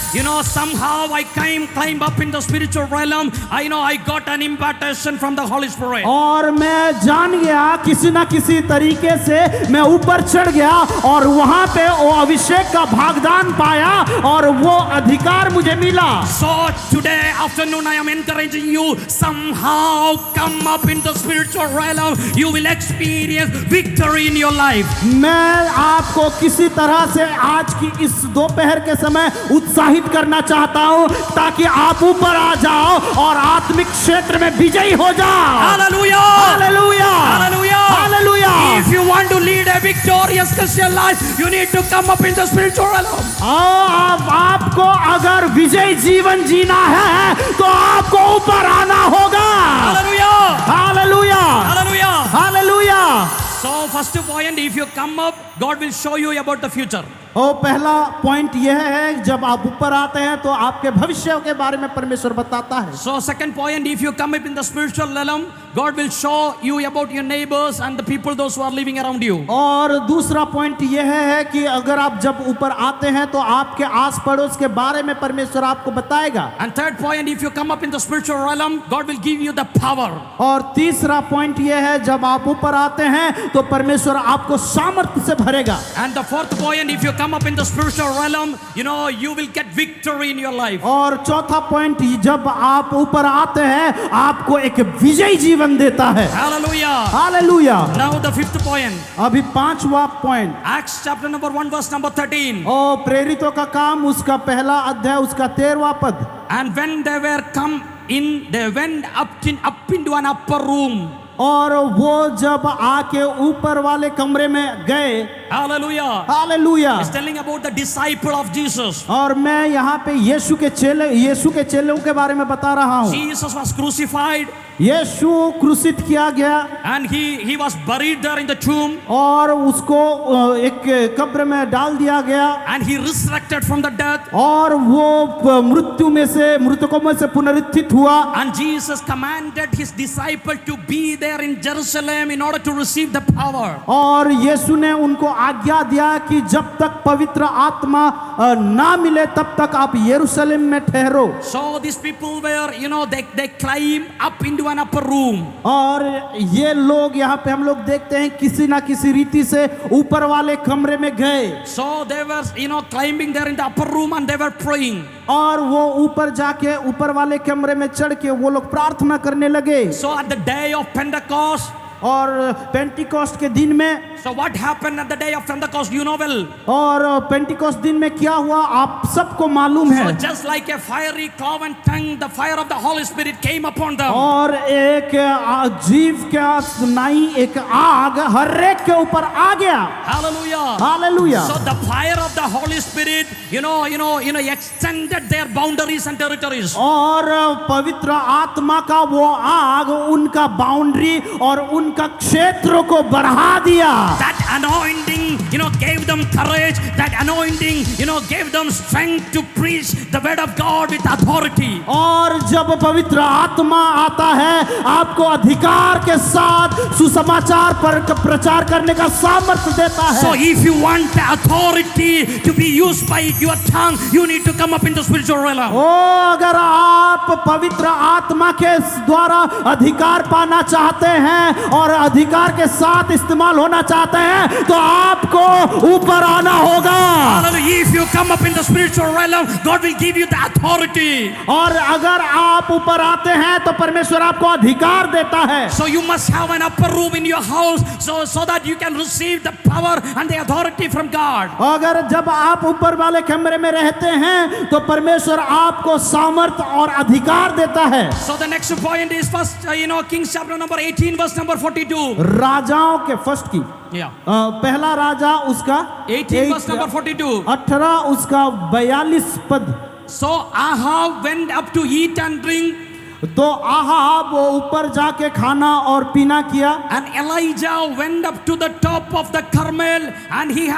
somehow I climb up in the spiritual realm. I got an impartation from the Holy Spirit. और मैं जान गया किसी ना किसी तरीके से मैं ऊपर चढ़ गया और वहाँ पे वो अभिषेक का भागदान पाया और वो अधिकार मुझे मिला। So today afternoon I am encouraging you, somehow come up in the spiritual realm. You will experience victory in your life. मैं आपको किसी तरह से आज की इस दोपहर के समय उत्साहित करना चाहता हूँ ताकि आप ऊपर आ जाओ और आत्मिक क्षेत्र में विजयी हो जाओ। Hallelujah! Hallelujah! Hallelujah! Hallelujah! If you want to lead a victorious Christian life, you need to come up in the spiritual realm. आपको अगर विजयी जीवन जीना है तो आपको ऊपर आना होगा। Hallelujah! Hallelujah! Hallelujah! Hallelujah! So first point, if you come up, God will show you about the future. और पहला पॉइंट यह है जब आप ऊपर आते हैं तो आपके भविष्य के बारे में परमेश्वर बताता है। So second point, if you come up in the spiritual realm, God will show you about your neighbors and the people those who are living around you. और दूसरा पॉइंट यह है कि अगर आप जब ऊपर आते हैं तो आपके आस पड़ोस के बारे में परमेश्वर आपको बताएगा। And third point, if you come up in the spiritual realm, God will give you the power. और तीसरा पॉइंट यह है जब आप ऊपर आते हैं तो परमेश्वर आपको सामर्थ्य से भरेगा। And the fourth point, if you come up in the spiritual realm, you will get victory in your life. और चौथा पॉइंट, जब आप ऊपर आते हैं आपको एक विजयी जीवन देता है। Hallelujah! Hallelujah! Now the fifth point. अभी पांचवा point, Acts chapter number 1 verse number 13. और प्रेरितों का काम उसका पहला अध्याय उसका 13वां पद। And when they were come in, they went up into an upper room. और वो जब आके ऊपर वाले कमरे में गए Hallelujah. Hallelujah. It's telling about the disciple of Jesus. और मैं यहाँ पे यीशु के चेलों के बारे में बता रहा हूँ। Jesus was crucified यीशु क्रूसित किया गया and he was buried there in the tomb और उसको एक कब्र में डाल दिया गया and he resurrected from the death. और वो मृतकों में से पुनरुत्थित हुआ। And Jesus commanded his disciple to be there in Jerusalem in order to receive the power. और यीशु ने उनको आज्ञा दिया कि जब तक पवित्र आत्मा ना मिले तब तक आप यरूशलेम में ठहरो। So these people were, they climb up into an upper room. और ये लोग यहाँ पे हम लोग देखते हैं किसी ना किसी रीति से ऊपर वाले कमरे में गए। So they were, climbing there in the upper room and they were praying. और वो ऊपर जाके ऊपर वाले कमरे में चढ़ के वो लोग प्रार्थना करने लगे। So at the day of Pentecost, और पेंटिकोस्ट के दिन में so what happened at the day of Pentecost, you know well. और पेंटिकोस्ट दिन में क्या हुआ आप सबको मालूम है। So just like a fiery cloven tongue, the fire of the Holy Spirit came upon them. और एक जीव का सुनाई एक आग हर एक के ऊपर आ गया। Hallelujah. Hallelujah. So the fire of the Holy Spirit, extended their boundaries and territories. और पवित्र आत्मा का वो आग उनका बाउंड्री और उनका क्षेत्रों को बढ़ा दिया। That anointing, gave them courage. That anointing, gave them strength to preach the word of God with authority. और जब पवित्र आत्मा आता है आपको अधिकार के साथ सुसमाचार पर प्रचार करने का सामर्थ्य देता है। So if you want the authority to be used by your tongue, you need to come up in the spiritual realm. अगर आप पवित्र आत्मा के द्वारा अधिकार पाना चाहते हैं और अधिकार के साथ इस्तेमाल होना चाहते हैं तो आपको ऊपर आना होगा। Hallelujah. If you come up in the spiritual realm, God will give you the authority. और अगर आप ऊपर आते हैं तो परमेश्वर आपको अधिकार देता है। So you must have an upper room in your house so that you can receive the power and the authority from God. अगर जब आप ऊपर वाले कमरे में रहते हैं तो परमेश्वर आपको सामर्थ और अधिकार देता है। So the next point is first, Kings chapter number 18 verse number 42. राजाओं के फर्स्ट की Yeah. पहला राजा उसका 18 verse number 42. 18 उसका 42 पद। So Ahab went up to eat and drink. तो आहाब वो ऊपर जाके खाना और पीना किया। And Elijah went up to the top of the Carmel and he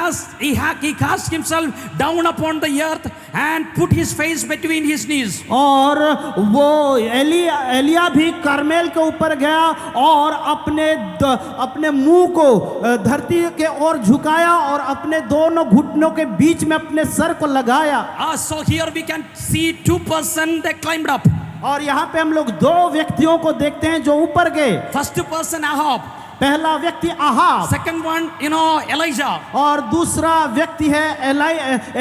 cast himself down upon the earth and put his face between his knees. और वो एलिया भी करमेल के ऊपर गया और अपने मुंह को धरती के ओर झुकाया और अपने दोनों घुटनों के बीच में अपने सर को लगाया। So here we can see two persons that climbed up. और यहाँ पे हम लोग दो व्यक्तियों को देखते हैं जो ऊपर गए। First person Ahab. पहला व्यक्ति आहाब। Second one, Elijah. और दूसरा व्यक्ति है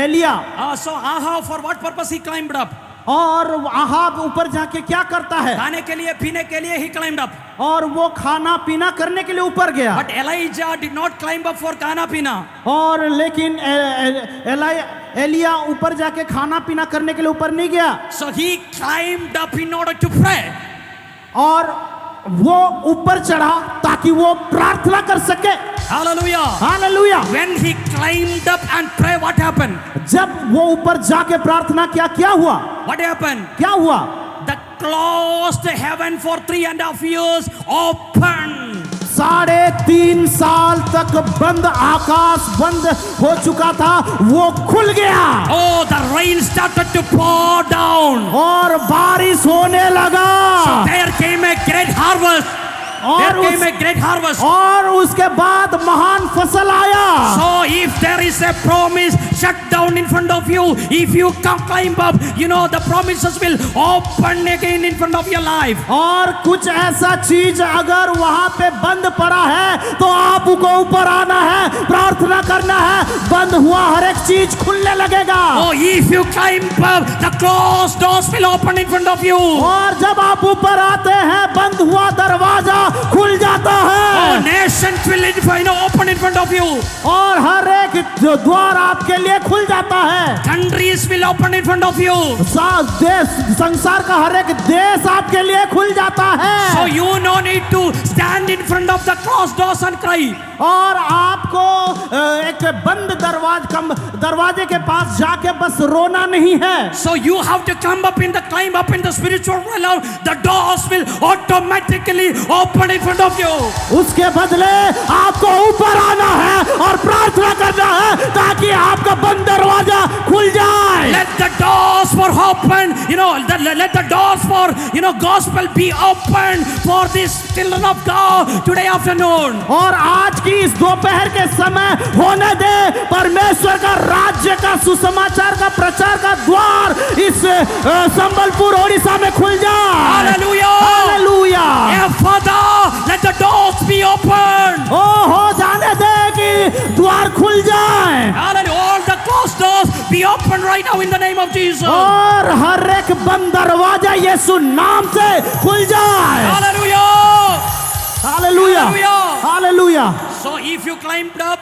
एलिया। So Ahab, for what purpose he climbed up? और आहाब ऊपर जाके क्या करता है? खाने के लिए पीने के लिए he climbed up. और वो खाना पीना करने के लिए ऊपर गया। But Elijah did not climb up for खाना पीना. और लेकिन एलिया ऊपर जाके खाना पीना करने के लिए ऊपर नहीं गया। So he climbed up in order to pray. और वो ऊपर चढ़ा ताकि वो प्रार्थना कर सके। Hallelujah. Hallelujah. When he climbed up and pray, what happened? जब वो ऊपर जाके प्रार्थना किया क्या हुआ? What happened? क्या हुआ? The closed heaven for 3.5 years opened. 3.5 साल तक बंद आकाश बंद हो चुका था वो खुल गया। Oh, the rain started to pour down. और बारिश होने लगा। So there came a great harvest. There came a great harvest. और उसके बाद महान फसल आया। So if there is a promise shut down in front of you, if you come climb up, the promises will open again in front of your life. और कुछ ऐसा चीज अगर वहां पे बंद पड़ा है तो आपको ऊपर आना है, प्रार्थना करना है, बंद हुआ हर एक चीज खुलने लगेगा। Oh, if you climb up, the closed doors will open in front of you. और जब आप ऊपर आते हैं बंद हुआ दरवाजा खुल जाता है। Oh, nations will open open in front of you. और हर एक जो द्वार आपके लिए खुल जाता है। Countries will open in front of you. देश, संसार का हर एक देश आपके लिए खुल जाता So है। you no need to stand in front of the closed doors and cry. और आपको एक बंद दरवाजे के पास जाके बस रोना नहीं है। So you have to climb up in the spiritual realm. The doors will automatically open in front of you. उसके बदले आपको ऊपर आना है और प्रार्थना करना है ताकि आपका बंद दरवाजा खुल जाए। Let the doors for open, let the doors for, gospel be open for these children of God today afternoon. और आज की इस दोपहर के समय होने दे परमेश्वर का राज्य का सुसमाचार का प्रचार का द्वार इस संबलपुर ओडिशा में खुल जाए। Hallelujah. Hallelujah. Yeah, Father, let the doors be open. ओ हो जाने दे कि द्वार खुल जाए। Hallelujah. All the closed doors be open right now in the name of Jesus. और हर एक बंद दरवाजा यीशु नाम से खुल जाए। Hallelujah. Hallelujah Hallelujah. Hallelujah. So if you climbed up,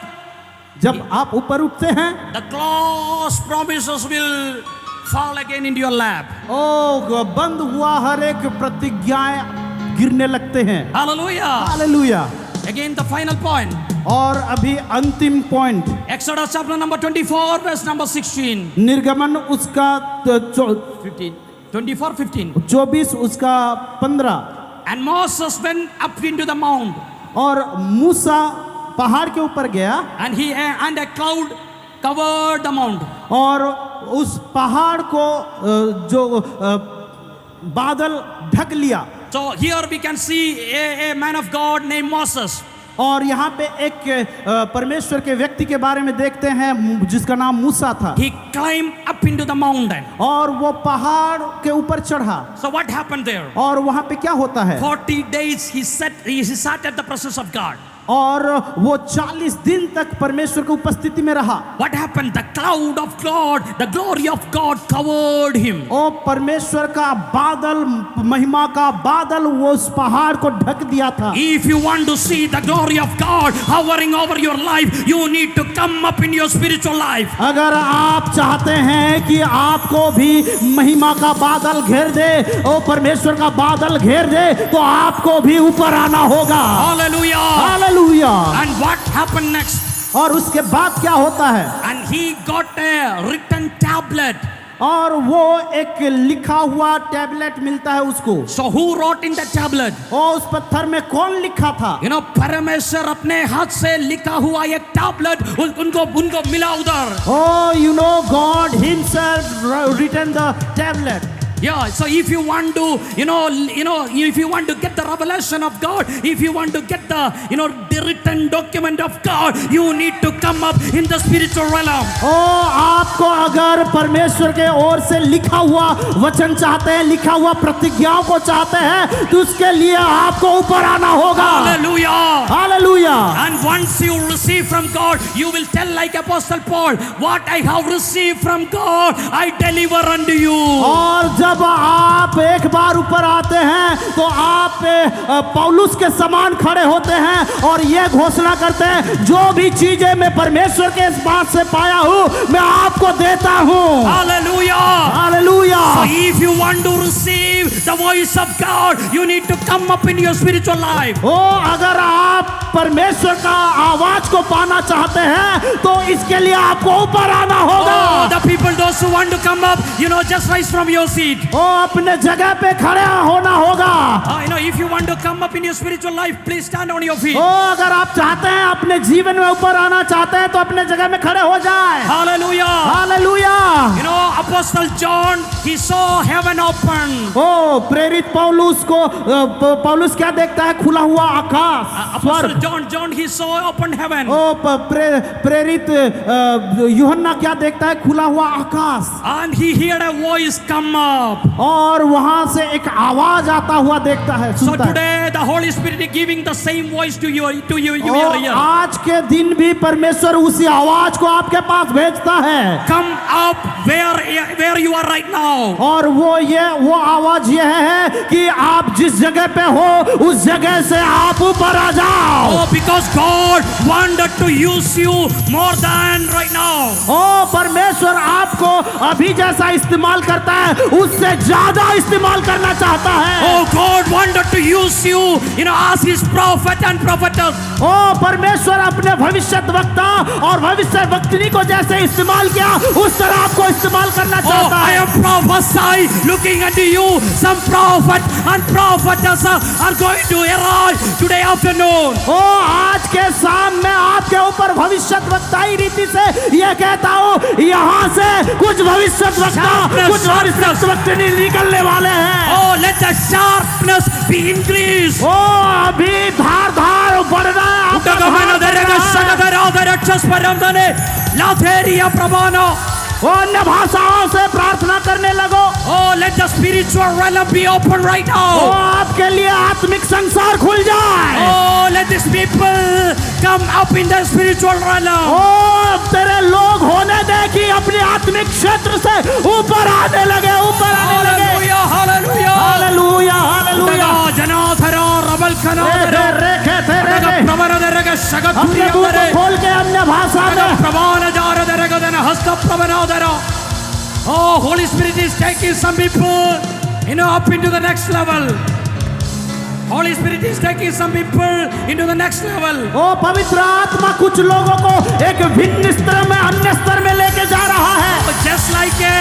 जब आप ऊपर उठते हैं the closed promises will fall again into your lap. ओ बंद हुआ हर एक प्रतिज्ञाएं गिरने लगते हैं। Hallelujah. Hallelujah. Again the final point. और अभी अंतिम point Exodus chapter number 24 verse number 16. निर्गमन उसका 15. 24, 15. 24 उसका 15। And Moses went up into the mount. और मूसा पहाड़ के ऊपर गया And a cloud covered the mount. और उस पहाड़ को जो बादल ढक लिया। So here we can see a man of God named Moses. और यहाँ पे एक परमेश्वर के व्यक्ति के बारे में देखते हैं जिसका नाम मूसा था। He climbed up into the mountain. और वो पहाड़ के ऊपर चढ़ा। So what happened there? और वहाँ पे क्या होता है? 40 days he sat at the presence of God. और वो 40 दिन तक परमेश्वर की उपस्थिति में रहा। What happened? The cloud of God, the glory of God covered him. ओ परमेश्वर का बादल, महिमा का बादल वो उस पहाड़ को ढक दिया था। If you want to see the glory of God hovering over your life, you need to come up in your spiritual life. अगर आप चाहते हैं कि आपको भी महिमा का बादल घेर दे, ओ परमेश्वर का बादल घेर दे, तो आपको भी ऊपर आना होगा। Hallelujah. Hallelujah. And what happened next? और उसके बाद क्या होता है? And he got a written tablet. और वो एक लिखा हुआ टैबलेट मिलता है उसको। So who wrote in that tablet? और उस पत्थर में कौन लिखा था? परमेश्वर अपने हाथ से लिखा हुआ एक टैबलेट उनको मिला उधर। Oh, God Himself written the tablet. Yeah, so if you want to, if you want to get the revelation of God, if you want to get the, the written document of God, you need to come up in the spiritual realm. आपको अगर परमेश्वर के ओर से लिखा हुआ वचन चाहते हैं, लिखा हुआ प्रतिज्ञाओं को चाहते हैं, तो उसके लिए आपको ऊपर आना होगा। Hallelujah. Hallelujah. And once you receive from God, you will tell like Apostle Paul, what I have received from God, I deliver unto you. और जब आप एक बार ऊपर आते हैं तो आप पौलुस के समान खड़े होते हैं और ये घोषणा करते हैं, जो भी चीजें मैं परमेश्वर के इस बात से पाया हूँ मैं आपको देता हूँ। Hallelujah. Hallelujah. So if you want to receive the voice of God, you need to come up in your spiritual life. अगर आप परमेश्वर का आवाज को पाना चाहते हैं तो इसके लिए आपको ऊपर आना होगा। The people, those who want to come up, just rise from your seat. अपने जगह पे खड़े होना होगा। If you want to come up in your spiritual life, please stand on your feet. अगर आप चाहते हैं अपने जीवन में ऊपर आना चाहते हैं तो अपने जगह में खड़े हो जाए। Hallelujah. Hallelujah. Apostle John, he saw heaven open. प्रेरित पौलुस क्या देखता है? खुला हुआ आकाश। Apostle John, he saw open heaven. प्रेरित यूहन्ना क्या देखता है? खुला हुआ आकाश। And he heard a voice come up. और वहां से एक आवाज आता हुआ देखता है, So सुनता है। today Today the Holy Spirit is giving the same voice to you your और ear. आज के दिन भी परमेश्वर उसी आवाज को आपके पास भेजता है। Come up where you are right now. और वो आवाज ये है कि आप जिस जगह पे हो उस जगह से आप ऊपर आ जाओ। Oh, because God wanted to use you more than right now. ओ परमेश्वर आपको अभी जैसा इस्तेमाल करता है उससे ज्यादा इस्तेमाल करना चाहता है। Oh, God wanted to use you, as His prophet and prophetess. ओ परमेश्वर अपने भविष्यद्वक्ता और भविष्यवक्तिनी को जैसे इस्तेमाल किया उस तरह आपको इस्तेमाल करना Oh, चाहता I है। am prophesy looking unto you. Some prophet and prophetess are going to arrive today afternoon. ओ आज के शाम में आपके ऊपर भविष्यद्वक्ताई रीति से ये कहता हूँ यहाँ से कुछ भविष्यद्वक्ता कुछ भविष्यद्वक्तिनी निकलने वाले हैं। Oh, let the sharpness be increased. ओ अभी धार बढ़ रहा है आपका ओ अन्य भाषाओं से प्रार्थना करने लगो। Oh, let the spiritual realm be open right O now. आपके लिए आत्मिक संसार खुल जाए। Oh, let these people come up in the spiritual realm. ओ तेरे लोग होने दे कि अपने आत्मिक क्षेत्र से ऊपर आने लगे। Hallelujah, hallelujah. Hallelujah hallelujah. जनाधरा रबल खनाधरा रेखे थे रेखे। प्रवण दरग शगतुरी अपने मुंह को खोल के अन्य भाषा में प्रवान जार दरग दन हस्त प्रवनाधरा. Oh, Holy Spirit is taking some people, up into the next level. Holy Spirit is taking some people into the next level. ओ पवित्र आत्मा कुछ लोगों को एक भिन्न स्तर में अन्य स्तर में लेके जा रहा है। Just like a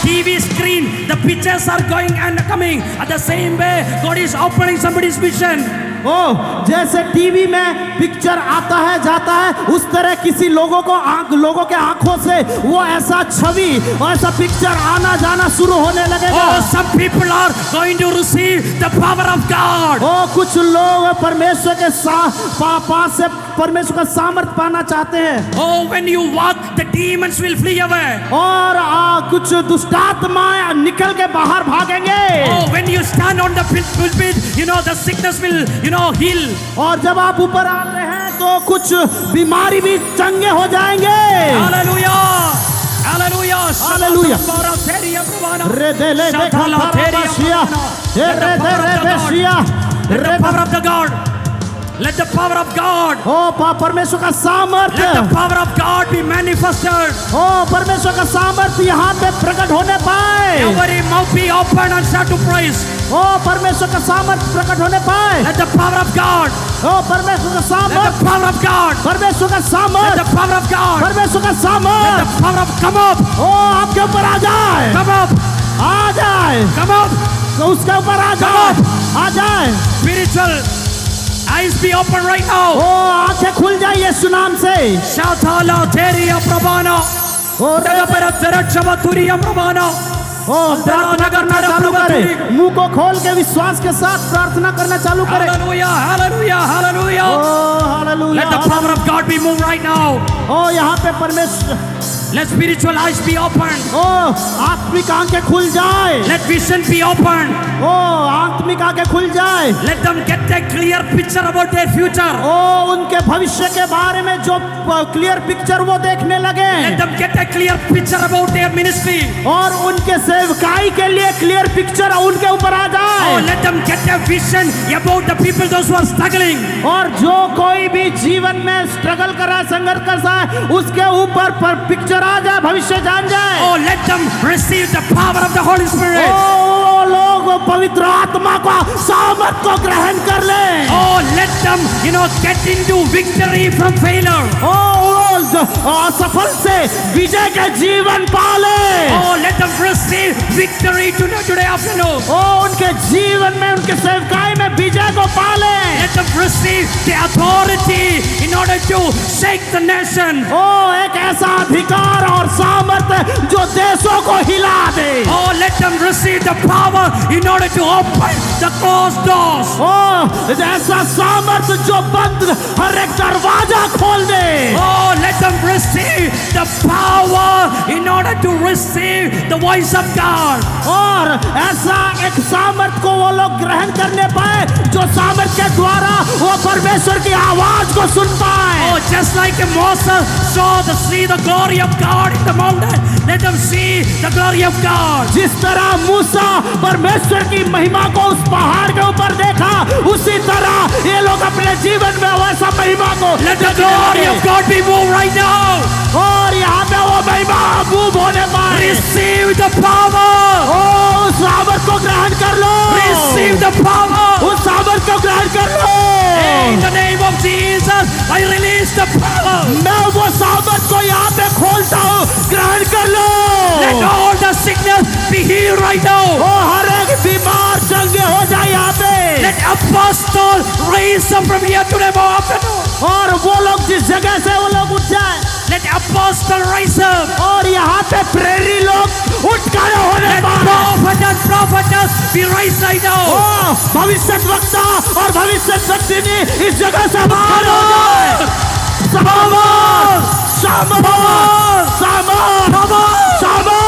TV screen, the pictures are going and coming. At the same way, God is opening somebody's vision. ओ जैसे टीवी में पिक्चर आता है जाता है उस तरह किसी लोगों के आंखों से वो ऐसा छवि और ऐसा पिक्चर आना जाना शुरू होने लगेगा। Oh, some people are going to receive the power of God. ओ कुछ लोग परमेश्वर के पास से परमेश्वर का सामर्थ पाना चाहते हैं। Oh, when you walk, the demons will flee away. और कुछ दुष्टात्माएं निकल के बाहर भागेंगे। Oh, when you stand on the pulpit, the sickness will, heal. और जब आप ऊपर आते हैं तो कुछ बीमारी भी चंगे हो जाएंगे। Hallelujah. Hallelujah. Hallelujah. रे दे ले दे Let the power of the God. Let the power of God. ओ परमेश्वर का सामर्थ Let the power of God be manifested. ओ परमेश्वर का सामर्थ यहाँ पे प्रकट होने पाए। Every mouth be open and start to praise. ओ परमेश्वर का सामर्थ प्रकट होने पाए। Let the power of God. ओ परमेश्वर का Let सामर्थ the power of God. परमेश्वर का Let सामर्थ the power of God. परमेश्वर का Let सामर्थ the power of come up. ओ आपके ऊपर आ जाए। Come up. आ जाए Come up. तो उसके ऊपर आ जाए। आ जाए। Spiritual eyes be open right now. ओ आंखें खुल जाए यीशु नाम से। Shatala Teria Prabana. ओ Nagapara Terachava Turiya Prabana. ओ प्रार्थना करना चालू करे। मुंह को खोल के विश्वास के साथ प्रार्थना करना चालू करे। Hallelujah, hallelujah, hallelujah. ओ hallelujah. Let the power of God be moved right now. ओ यहाँ पे परमेश्वर Let spiritual eyes be open. ओ आत्मिक आंखें खुल जाए। Let vision be open. ओ आत्मिक आंखें खुल जाए। Let them get a clear picture about their future. ओ उनके भविष्य के बारे में जो क्लियर पिक्चर वो देखने लगे। Let them get a clear picture about their ministry. और उनके सेवकाई के लिए क्लियर पिक्चर उनके ऊपर आ Oh, जाए। let them get a vision about the people those who are struggling. और जो कोई भी जीवन में स्ट्रगल कर रहा है संघर्ष कर रहा है उसके ऊपर पर पिक्चर आ जाए भविष्य जान जाए। Oh, let them receive the power of the Holy Spirit. ओ लोग पवित्र आत्मा का सामर्थ को ग्रहण कर ले। Oh, let them, get into victory from failure. असफल से विजय के जीवन पाले। Oh, let them receive victory today afternoon. ओ उनके जीवन में उनके सेवकाई में विजय को पाले। Let them receive the authority in order to shake the nation. ओ एक ऐसा अधिकार और सामर्थ जो देशों को हिला दे। Oh, let them receive the power in order to open the closed doors. ओ ऐसा सामर्थ जो बंद हर एक दरवाजा खोल दे। Oh, let them receive the power in order to receive the voice of God. और ऐसा एक सामर्थ को वो लोग ग्रहण करने पाए जो सामर्थ के द्वारा वो परमेश्वर की आवाज को सुन पाए। Oh, just like Moses saw the glory of God in the mountain, let them see the glory of God. जिस तरह मूसा परमेश्वर की महिमा को उस पहाड़ के ऊपर देखा, उसी तरह ये लोग अपने जीवन में वैसा महिमा को Let the glory of God be moved right now. और यहाँ पे वो महिमा मूव होने पाए। Receive the power. ओ उस सामर्थ को ग्रहण कर लो। Receive the power. उस सामर्थ को ग्रहण कर लो। In the name of Jesus, I release the power. मैं वो सामर्थ को यहाँ पे खोलता हूँ, ग्रहण कर लो। Let all the sickness be healed right now. ओ हर एक बीमार चंगे हो जाए यहाँ पे। Let apostle raise up from here to the afternoon. और वो लोग जिस जगह से वो लोग उठ जाए। Let apostle rise up. और यहाँ पे प्रेरी लोग उठ खड़े होने Let पाए। prophet and prophetess be raised right now. ओ भविष्यद्वक्ता और भविष्यद्वक्तिनी इस जगह से बाहर हो जाए। सामर्थ, सामर्थ, सामर्थ, सामर्थ।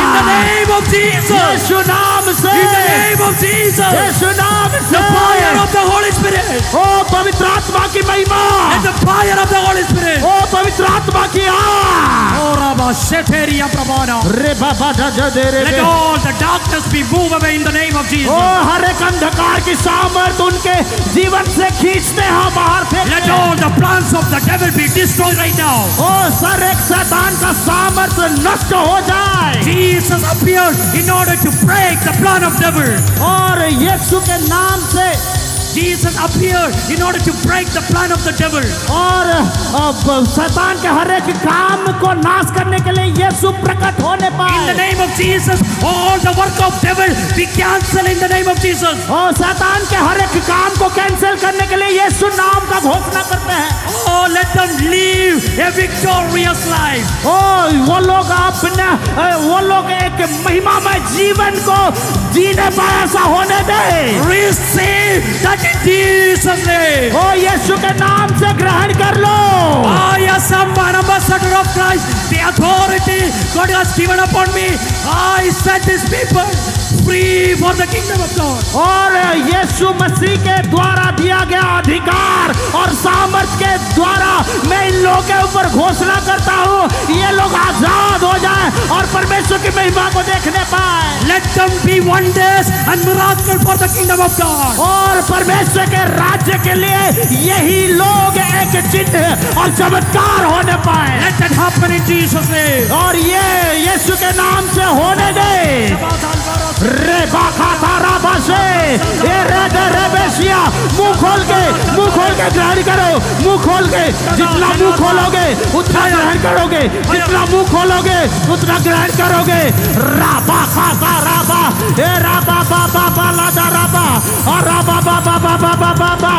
In the name of Jesus. यीशु नाम से, In the name of Jesus. यीशु नाम से। The fire of the Holy Spirit. ओ पवित्र आत्मा की महिमा, Let the fire of the Holy Spirit. ओ पवित्र आत्मा की आग। Oh, Rabba Sheteria Prabhana. रे बाबा जज दे रे Let bay. all the darkness be moved away in the name of O Jesus. हर एक अंधकार की सामर्थ उनके जीवन से खींचते हैं बाहर फेंकते Let हैं। all the plans of the devil be destroyed right now. ओ सर एक शैतान का सामर्थ नष्ट हो जाए। Jesus appeared in order to break the plan of devil. और यीशु के नाम से Jesus appeared in order to break the plan of the devil. और शैतान के हर एक काम को नाश करने के लिए यीशु प्रकट होने In the पाए। name of Jesus, all the work of devil be cancelled in the name of Jesus. और शैतान के हर एक काम को कैंसिल करने के लिए यीशु नाम का घोषणा करते हैं। Oh, let them live a victorious life. ओ वो लोग अपने वो लोग एक महिमामय जीवन को जीने पाए, ऐसा होने दे। Receive that in Jesus' name. ओ यीशु के नाम से ग्रहण कर लो। I am an ambassador of Christ. The authority God has given upon me, I set these people free for the kingdom of God. और यीशु मसीह के द्वारा दिया गया अधिकार और सामर्थ के द्वारा मैं इन लोगों के ऊपर घोषणा करता हूँ, ये लोग आजाद हो जाएं और परमेश्वर की महिमा को देखने पाए। Let them be wonders and miracles for the kingdom of God. और परमेश्वर के राज्य के लिए यही लोग एक चिन्ह और चमत्कार होने पाए। Let that happen in Jesus' name. और ये यीशु के नाम से होने दे। रे बाखा तारा बासे, ये रे दे रे बेसिया, मुंह खोल के ग्रहण करो, मुंह खोल के, जितना मुंह खोलोगे उतना ग्रहण करोगे, जितना मुंह खोलोगे उतना ग्रहण करोगे। राबा खाता राबा, ए राबा बाबा बाला दा राबा, और राबा बाबा बाबा बाबा बाबा